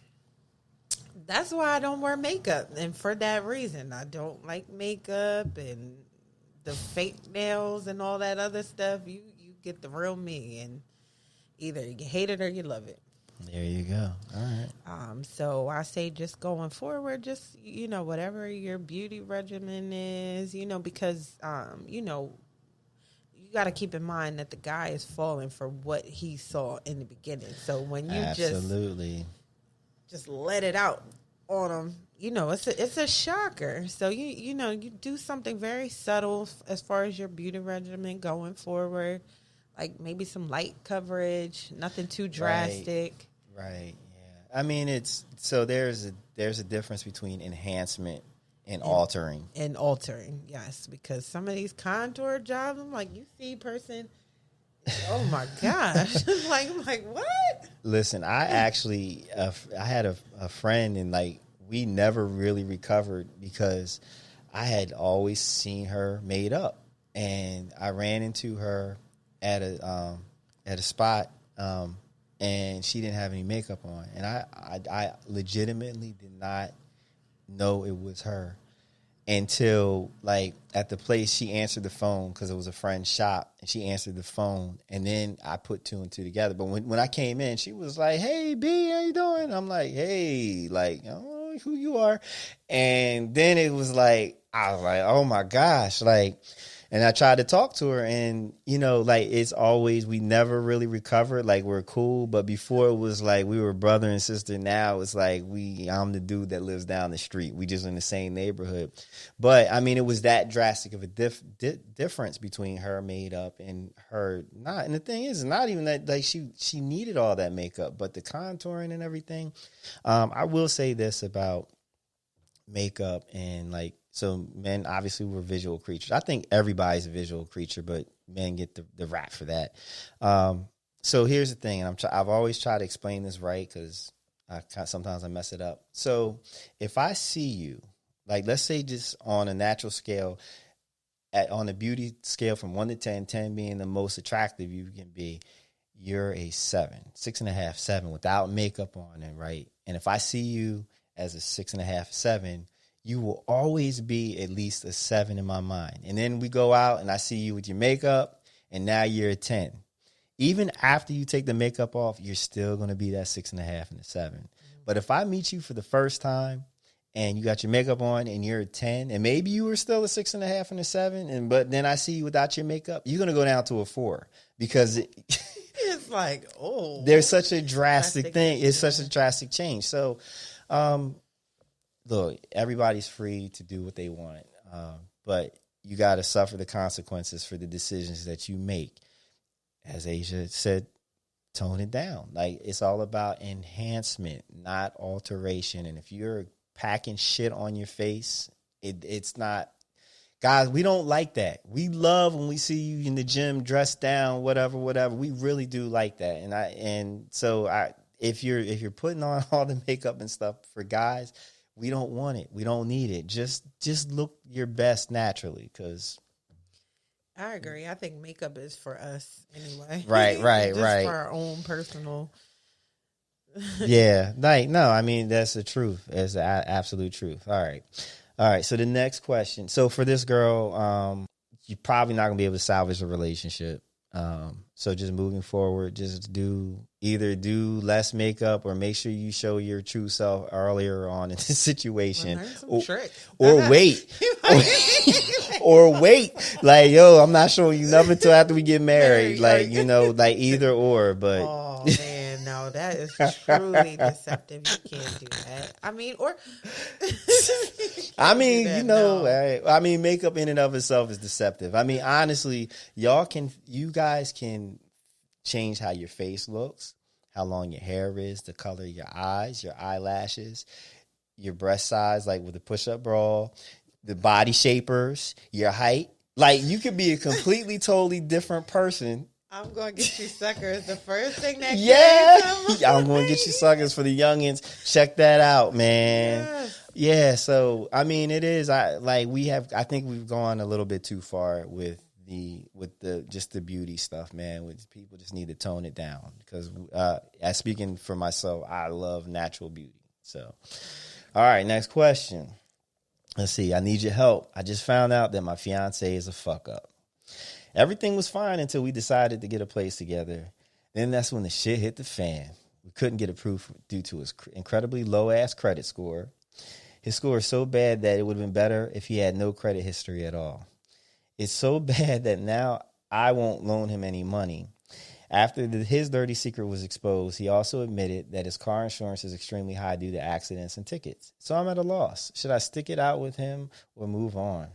that's why I don't wear makeup, and for that reason, I don't like makeup and the fake nails and all that other stuff. You get the real me, and either you hate it or you love it. There you go. All right. So I say, just going forward, just whatever your beauty regimen is, because you got to keep in mind that the guy is falling for what he saw in the beginning. So when you just let it out on him, it's a shocker. So you do something very subtle as far as your beauty regimen going forward, like maybe some light coverage, nothing too drastic. Right. Yeah. There's a difference between enhancement and altering. And altering, yes, because some of these contour jobs, I'm like, you see person. Oh my gosh! I'm like, what? Listen, I actually, I had a friend, and we never really recovered because I had always seen her made up, and I ran into her at a spot, and she didn't have any makeup on, and I legitimately did not know it was her. Until, at the place, she answered the phone because it was a friend's shop, and she answered the phone, and then I put two and two together. But when I came in, she was like, "Hey, B, how you doing?" I'm like, "Hey, know who you are. And then it was like, I was like, oh my gosh, like, and I tried to talk to her, and, you know, like, it's always, we never really recovered. Like, we're cool. But before it was like we were brother and sister. Now it's like I'm the dude that lives down the street. We just in the same neighborhood. But I mean, it was that drastic of a difference between her makeup and her not. And the thing is, not even that, like, she needed all that makeup, but the contouring and everything. I will say this about makeup and, like, so men obviously we're visual creatures. I think everybody's a visual creature, but men get the rap for that. So here's the thing, and I've always tried to explain this right, because sometimes I mess it up. So if I see you, like, let's say just on a natural scale, on a beauty scale from 1 to 10, 10 being the most attractive you can be, you're a 7, 6.5, 7 without makeup on it, right? And if I see you as a 6.5, 7, you will always be at least a 7 in my mind. And then we go out and I see you with your makeup, and now you're a 10. Even after you take the makeup off, you're still going to be that 6.5 and a 7. Mm-hmm. But if I meet you for the first time and you got your makeup on and you're a 10, and maybe you were still a 6.5 and a 7, but then I see you without your makeup, you're going to go down to a 4, because it's like, oh, there's such a drastic thing. It's such a drastic change. So, look, everybody's free to do what they want, but you got to suffer the consequences for the decisions that you make. As Aja said, tone it down. Like, it's all about enhancement, not alteration. And if you're packing shit on your face, it's not. Guys, we don't like that. We love when we see you in the gym dressed down, whatever. We really do like that. And so if you're putting on all the makeup and stuff for guys, we don't want it. We don't need it. Just look your best naturally, because I agree. I think makeup is for us anyway. Right. Just for our own personal. Yeah. Like, no, I mean, that's the truth. It's the absolute truth. All right. So the next question. So for this girl, you're probably not going to be able to salvage a relationship. So just moving forward, just either do less makeup or make sure you show your true self earlier on in the situation, or wait, or wait. Like, yo, I'm not showing you nothing until after we get married. Like, you know, like either or. But oh man, no, that is truly deceptive. You can't do that. I mean, or I mean, you know, no. I mean, makeup in and of itself is deceptive. I mean, honestly, you guys can change how your face looks, how long your hair is, the color of your eyes, your eyelashes, your breast size, like with the push-up bra, the body shapers, your height. Like, you could be a completely, totally different person. I'm going to get you suckers. The first thing that I'm going to get you suckers for the youngins. Check that out, man. Yes. Yeah, so I mean, it is. I think we've gone a little bit too far with the beauty stuff, man. People just need to tone it down, because as speaking for myself, I love natural beauty. So, all right, next question. Let's see. I need your help. I just found out that my fiance is a fuck up. Everything was fine until we decided to get a place together. Then that's when the shit hit the fan. We couldn't get approved due to his incredibly low ass credit score. His score is so bad that it would have been better if he had no credit history at all. It's so bad that now I won't loan him any money. After his dirty secret was exposed, he also admitted that his car insurance is extremely high due to accidents and tickets. So I'm at a loss. Should I stick it out with him or move on?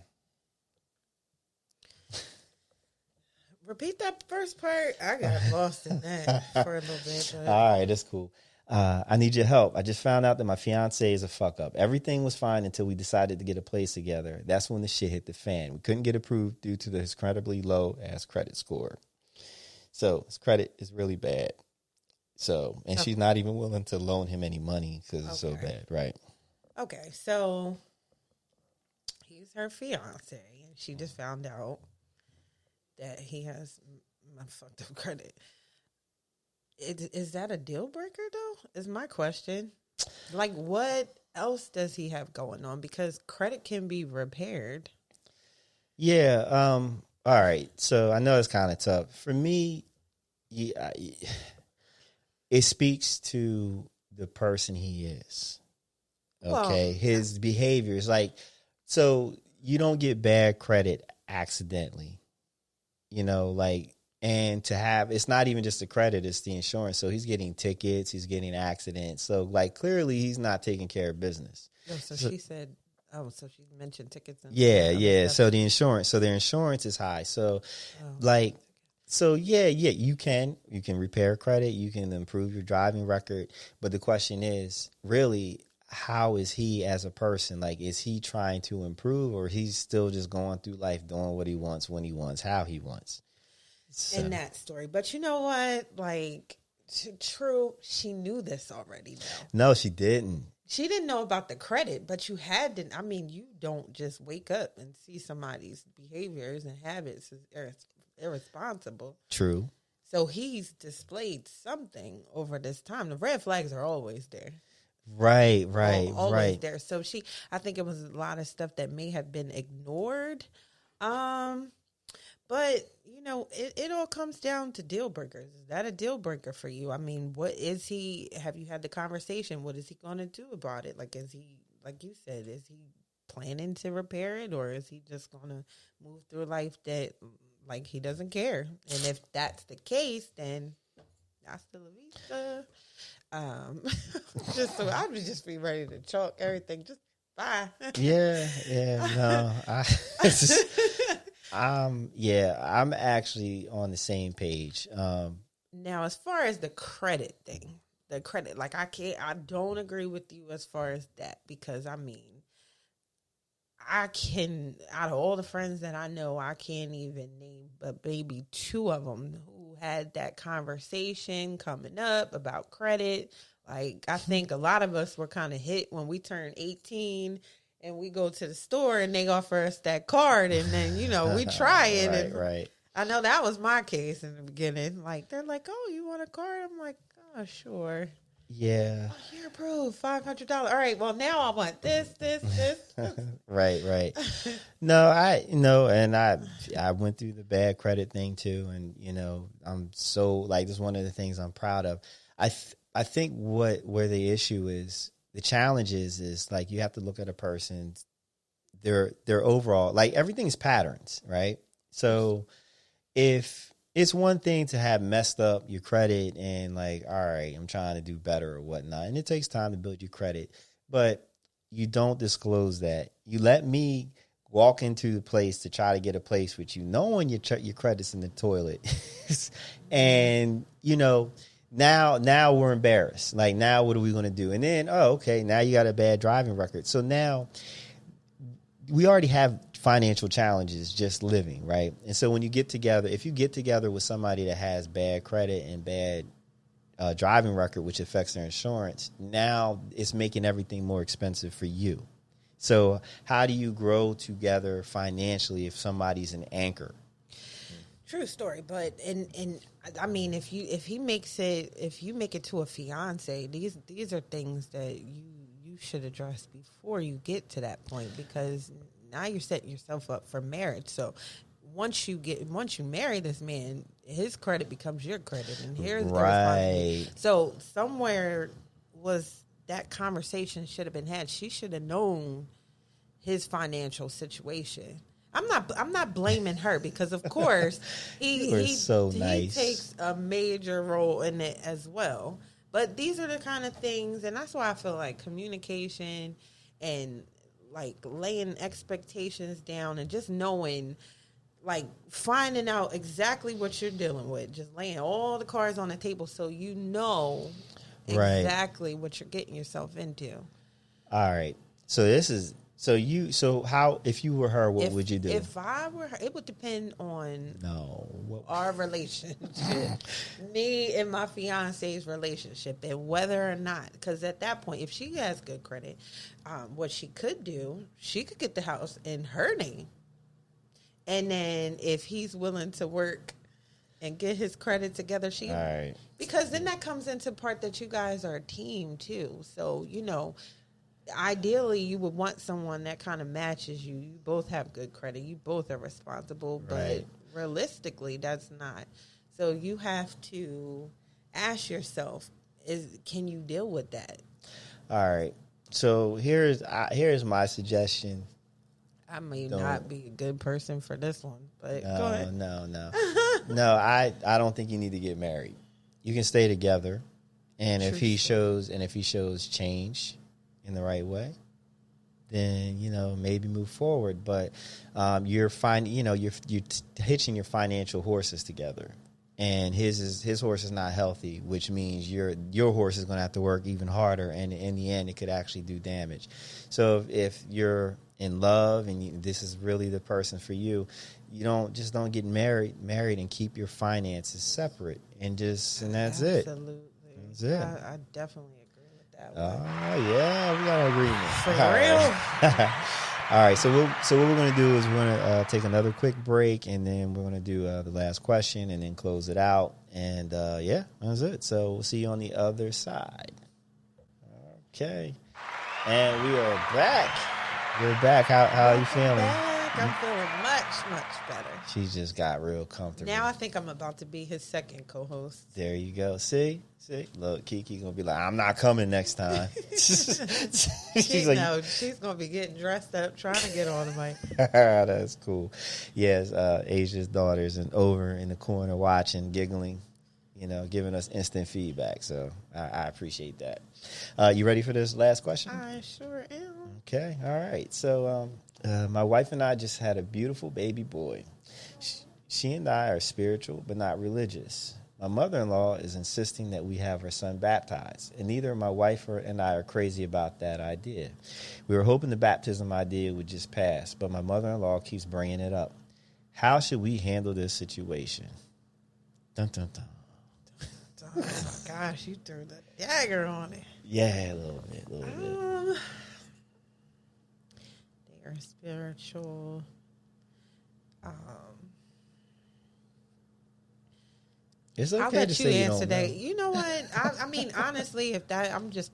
Repeat that first part. I got lost in that for a little bit. But... All right, that's cool. I need your help. I just found out that my fiance is a fuck up. Everything was fine until we decided to get a place together. That's when the shit hit the fan. We couldn't get approved due to his incredibly low ass credit score. So his credit is really bad. So, and she's not even willing to loan him any money because it's so bad, right? Okay, so he's her fiance, and she just found out that he has fucked up credit. Is that a deal breaker, though? Is my question. Like, what else does he have going on? Because credit can be repaired. Yeah. All right. So I know it's kind of tough. For me, it speaks to the person he is. Okay. His behavior is like, so you don't get bad credit accidentally, and to have, it's not even just the credit, it's the insurance. So he's getting tickets, he's getting accidents. So clearly he's not taking care of business. So she said, so she mentioned tickets. And yeah. stuff. So their insurance is high. So you can repair credit, you can improve your driving record. But the question is really, how is he as a person? Is he trying to improve, or he's still just going through life doing what he wants, when he wants, how he wants? So. In that story. But you know what? True, she knew this already, though. No, she didn't. She didn't know about the credit, but you had to. I mean, you don't just wake up and see somebody's behaviors and habits as irresponsible. True. So he's displayed something over this time. The red flags are always there. Right. Always there. So I think it was a lot of stuff that may have been ignored. But, it all comes down to deal breakers. Is that a deal breaker for you? I mean, what is he? Have you had the conversation? What is he going to do about it? Is he, like you said, is he planning to repair it, or is he just going to move through life that, he doesn't care? And if that's the case, then hasta la vista. Just so I would just be ready to chalk everything. Just bye. No. I'm actually on the same page. Now, as far as the credit thing, I don't agree with you as far as that, because out of all the friends that I know, I can't even name but maybe two of them who had that conversation coming up about credit. I think a lot of us were kind of hit when we turned 18 and we go to the store and they offer us that card, and then, we try it. Right. I know that was my case in the beginning. They're like, oh, you want a card? I'm like, oh, sure. Yeah. Oh, you're approved. $500. All right. Well, now I want this. Right. No, and I went through the bad credit thing too. And, I'm so this is one of the things I'm proud of. I think where the issue is, the challenge is you have to look at a person's, their overall, everything's patterns, right? So if it's one thing to have messed up your credit and all right, I'm trying to do better or whatnot, and it takes time to build your credit, but you don't disclose that. You let me walk into the place to try to get a place with you, knowing your credit's in the toilet, and Now we're embarrassed. Now what are we going to do? And then, okay, now you got a bad driving record. So now we already have financial challenges just living, right? And so when you get together, if you get together with somebody that has bad credit and bad driving record, which affects their insurance, now it's making everything more expensive for you. So how do you grow together financially if somebody's an anchor? True story, but if you make it to a fiance, these are things that you should address before you get to that point, because now you're setting yourself up for marriage. So once you marry this man, his credit becomes your credit, and here's the responsibility. So somewhere was that conversation should have been had. She should have known his financial situation. I'm not blaming her, because of course he takes a major role in it as well. But these are the kind of things, and that's why I feel like communication and laying expectations down and just knowing, finding out exactly what you're dealing with, just laying all the cards on the table so you know exactly what you're getting yourself into. All right. So how, if you were her, what would you do? If I were her, it would depend on our relationship, me and my fiance's relationship, and whether or not, because at that point, if she has good credit, what she could do, she could get the house in her name. And then if he's willing to work and get his credit together, because then that comes into part that you guys are a team too. So, ideally, you would want someone that kind of matches you. You both have good credit. You both are responsible, but realistically, that's not. So you have to ask yourself, can you deal with that? All right. So here's my suggestion. I may not be a good person for this one, but go ahead. No. I don't think you need to get married. You can stay together, and if he shows change in the right way, then maybe move forward. But you're hitching your financial horses together, and his horse is not healthy, which means your horse is going to have to work even harder, and in the end, it could actually do damage. So if you're in love and this is really the person for you, don't get married and keep your finances separate, and that's it. Absolutely, that's it. I definitely agree with that one. Oh yeah, we got an agreement. For real. All right, so what we're going to do is we're going to take another quick break, and then we're going to do the last question, and then close it out. And that's it. So we'll see you on the other side. Okay, and we are back. We're back. How are you feeling? I'm feeling much better. She just got real comfortable. Now I think I'm about to be his second co-host. There you go. See? Look, Kiki gonna be like, I'm not coming next time. She's gonna be getting dressed up, trying to get on the mic. That's cool. Yes, Asia's daughter's over in the corner watching, giggling, giving us instant feedback. So I appreciate that. You ready for this last question? I sure am. Okay. All right. So my wife and I just had a beautiful baby boy. She and I are spiritual, but not religious. My mother-in-law is insisting that we have our son baptized, and neither my wife and I are crazy about that idea. We were hoping the baptism idea would just pass, but my mother-in-law keeps bringing it up. How should we handle this situation? Dun, dun, dun. Oh, my gosh, you threw the dagger on it. Yeah, a little bit. They are spiritual. It's okay I'll let to you say answer you that. know. You know what? I mean, honestly, if that, I'm just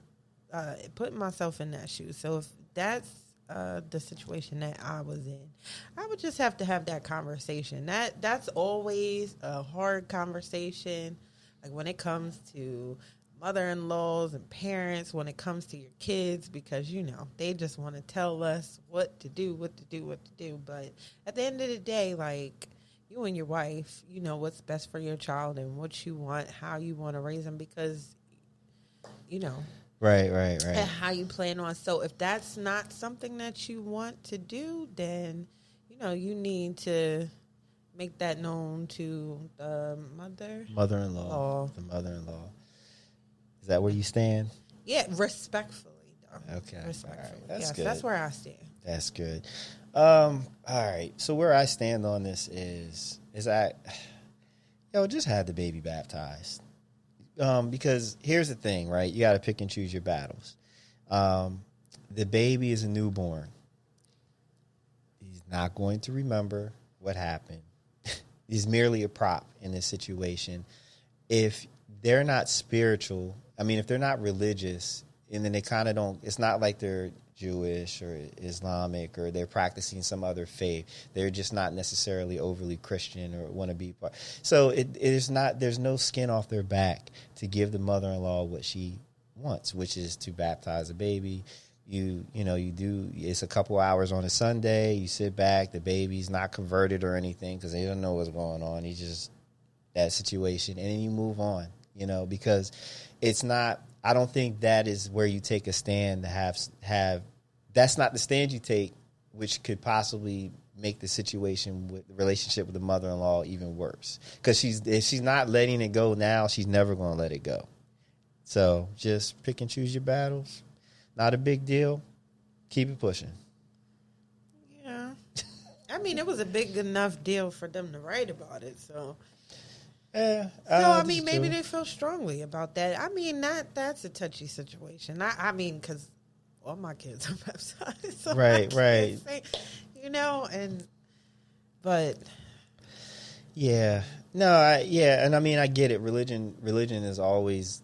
putting myself in that shoe. So if that's the situation that I was in, I would just have to have that conversation. That's always a hard conversation. Like when it comes to mother-in-laws and parents, when it comes to your kids, because they just want to tell us what to do. But at the end of the day, like, you and your wife, you know what's best for your child and what you want, how you want to raise them, because Right. and how you plan on. So if that's not something that you want to do, then you need to make that known to the mother-in-law. The mother-in-law. Is that where you stand? Yeah, respectfully, though. Okay. Respectfully. Right. That's yes, good. that's where I stand. That's good. All right. So where I stand on this is that, just have the baby baptized. Because here's the thing, right? You got to pick and choose your battles. The baby is a newborn. He's not going to remember what happened. He's merely a prop in this situation. If they're not spiritual, if they're not religious, and then they kind of don't, it's not like they're Jewish or Islamic or they're practicing some other faith. They're just not necessarily overly Christian or want to be part. So there's no skin off their back to give the mother-in-law what she wants, which is to baptize a baby. You do, it's a couple hours on a Sunday. You sit back, the baby's not converted or anything because they don't know what's going on. He's just that situation. And then you move on, because it's not, I don't think that is where you take a stand to have that's not the stand you take, which could possibly make the situation with the relationship with the mother-in-law even worse. Because if she's not letting it go now, she's never going to let it go. So just pick and choose your battles. Not a big deal. Keep it pushing. Yeah. It was a big enough deal for them to write about it, so. Yeah. Maybe they feel strongly about that. That's a touchy situation. Because all my kids are baptized. So right. Say, but. Yeah. No, I get it. Religion is always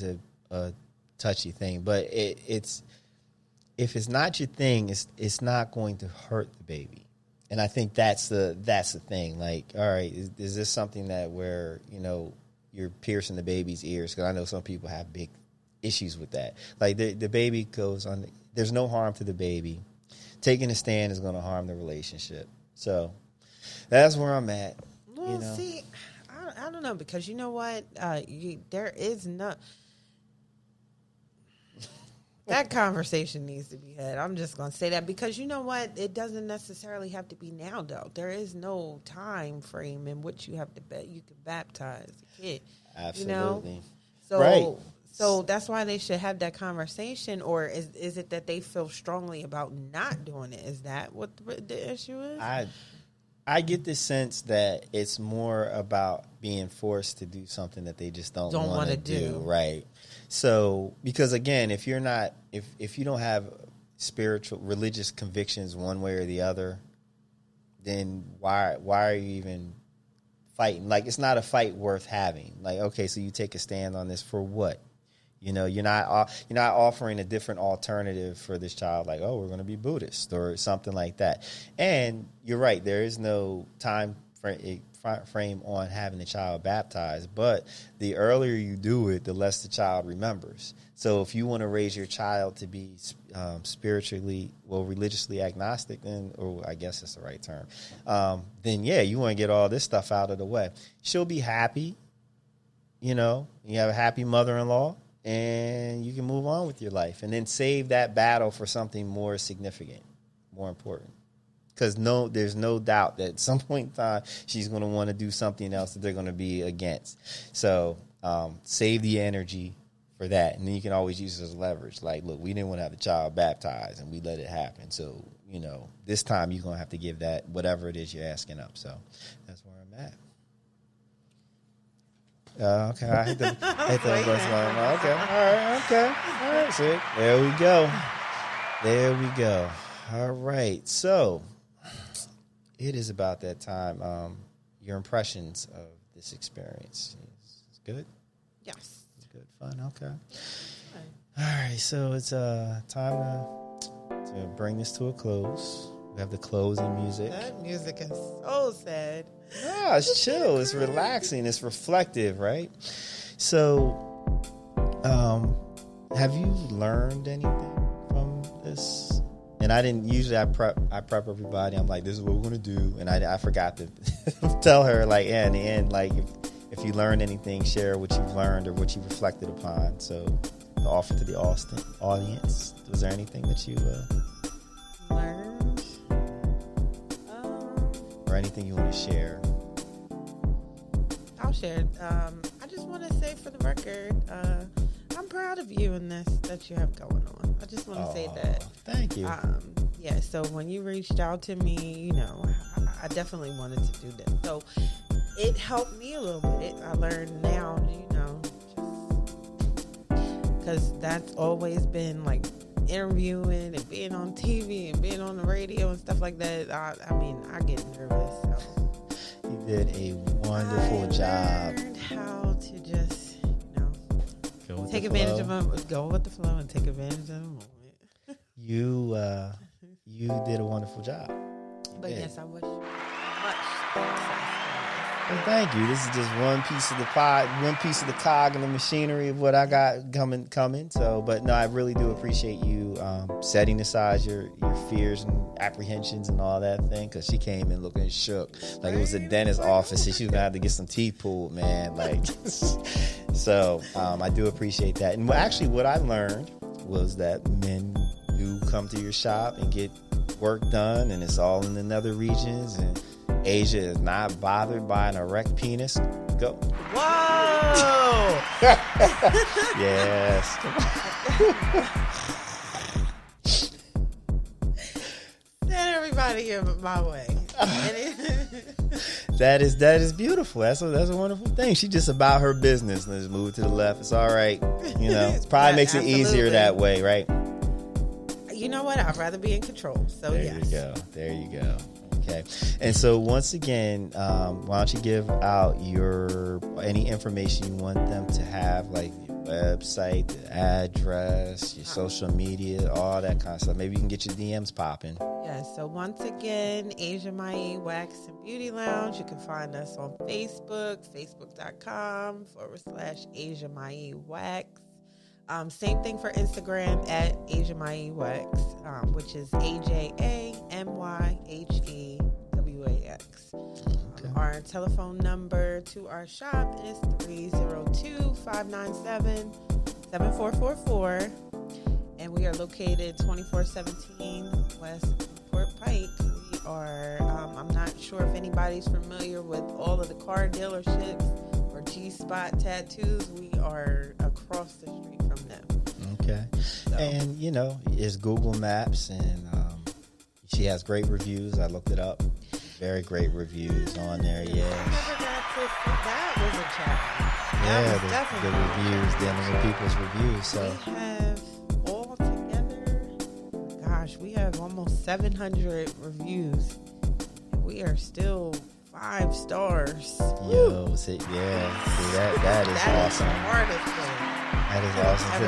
a touchy thing, but it's if it's not your thing, it's not going to hurt the baby. And I think that's the thing. Like, all right, is this something that where you're piercing the baby's ears? Because I know some people have big issues with that. Like the baby goes on. There's no harm to the baby. Taking a stand is going to harm the relationship. So that's where I'm at. Well, see, I don't know, because you know what? There is no... That conversation needs to be had. I'm just going to say that, because you know what? It doesn't necessarily have to be now, though. There is no time frame in which you have to you can baptize a kid. Absolutely. You know? So, right. So that's why they should have that conversation. Or is it that they feel strongly about not doing it? Is that what the issue is? I get the sense that it's more about being forced to do something that they just don't want to do. Right. So, because again, if you're not, if you don't have spiritual, religious convictions one way or the other, then why are you even fighting? Like, it's not a fight worth having. Like, okay, so you take a stand on this for what? You know, you're not offering a different alternative for this child. Like, oh, we're going to be Buddhist or something like that. And you're right, there is no time frame on having the child baptized, but the earlier you do it, the less the child remembers. So if you want to raise your child to be religiously agnostic, then, or I guess that's the right term, then yeah, you want to get all this stuff out of the way. She'll be happy, you know, you have a happy mother-in-law, and you can move on with your life, and then save that battle for something more significant, more important. Because there's no doubt that at some point in time, she's going to want to do something else that they're going to be against. So save the energy for that. And then you can always use it as leverage. Like, look, we didn't want to have the child baptized, and we let it happen. So, you know, this time you're going to have to give that whatever it is you're asking up. So that's where I'm at. Okay, I hit the okay, all right. See, there we go. All right, so it is about that time. Your impressions of this experience is good? Yes. It's good, fun, okay. All right, so it's time to bring this to a close. We have the closing music. That music is so sad. No, it's chill. It's relaxing. It's reflective, right? So, have you learned anything from this? And I didn't usually. I prep everybody. I'm like, this is what we're gonna do, and I forgot to tell her, like, yeah, in the end, like, if you learned anything, share what you've learned or what you reflected upon. So, the offer to the audience. Was there anything that you learned, or anything you want to share? I'll share. I just want to say, for the record, I'm proud of you in this that you have going on. I just want to say that. Thank you. Yeah, so when you reached out to me, you know, I definitely wanted to do this. So it helped me a little bit. I learned now, you know, because that's always been like interviewing and being on TV and being on the radio and stuff like that. I mean, I get nervous. So. You did a wonderful job. Learned how to just, you know, take advantage of go with the flow and take advantage of the moment. You did a wonderful job. But yes, I wish much success. Well, thank you. This is just one piece of the one piece of the cog in the machinery of what I got coming. So, but no, I really do appreciate you setting aside your fears and apprehensions and all that thing, because she came in looking shook, like it was a dentist's office and she was gonna have to get some teeth pulled, man. Like, so I do appreciate that. And actually, what I learned was that men do come to your shop and get work done, and it's all in the nether regions, and Asia is not bothered by an erect penis. Go. Whoa! Yes. Send everybody here my way. That is beautiful. That's a wonderful thing. She's just about her business. Let's move to the left. It's all right. You know, it probably makes it easier that way, right? You know what? I'd rather be in control. So there you go. There you go. Okay. And so once again, why don't you give out any information you want them to have, like your website, the address, your social media, all that kind of stuff. Maybe you can get your DMs popping. Yeah, so once again, Aja Myhe Wax and Beauty Lounge. You can find us on Facebook, facebook.com/Aja Myhe Wax. Same thing for Instagram at Aja Myhe Wax, which is AjaMyheWax. Our telephone number to our shop is 302-597-7444. And we are located 2417 West Port Pike. We are, I'm not sure if anybody's familiar with all of the car dealerships or G-Spot tattoos. We are across the street from them. Okay. So. And, you know, it's Google Maps, and she has great reviews. I looked it up. Very great reviews on there, yeah. That was a challenge. The reviews, dealing with people's reviews. So we have all together, gosh, we have almost 700 reviews. We are still 5 stars. Yo, see, yeah, see, that is awesome. That is awesome.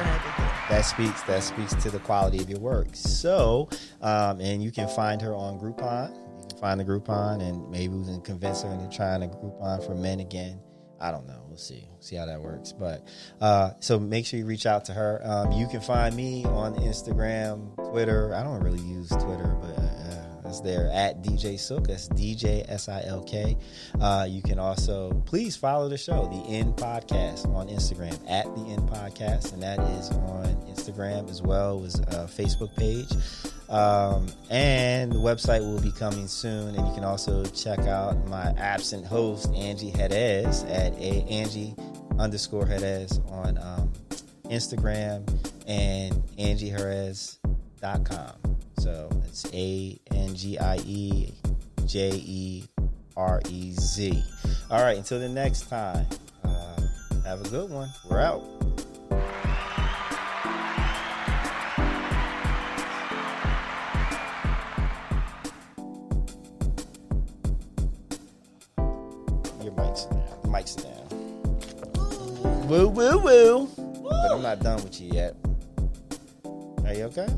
That speaks to the quality of your work. So, and you can find her on Groupon. Find the Groupon, and maybe we can convince her into trying a Groupon for men again. I don't know. We'll see how that works. But so make sure you reach out to her. You can find me on Instagram, Twitter. I don't really use Twitter, but it's there at DJ Silk. That's DJ SILK. You can also please follow the show, The End Podcast, on Instagram at The End Podcast, and that is on Instagram as well as a Facebook page. And the website will be coming soon, and you can also check out my absent host, Angie Jerez, at Angie_Jerez on Instagram and AngieJerez.com. So it's ANGIEJEREZ. All right, until the next time, have a good one. We're out. Mic's down. Woo, woo, woo. But I'm not done with you yet. Are you okay?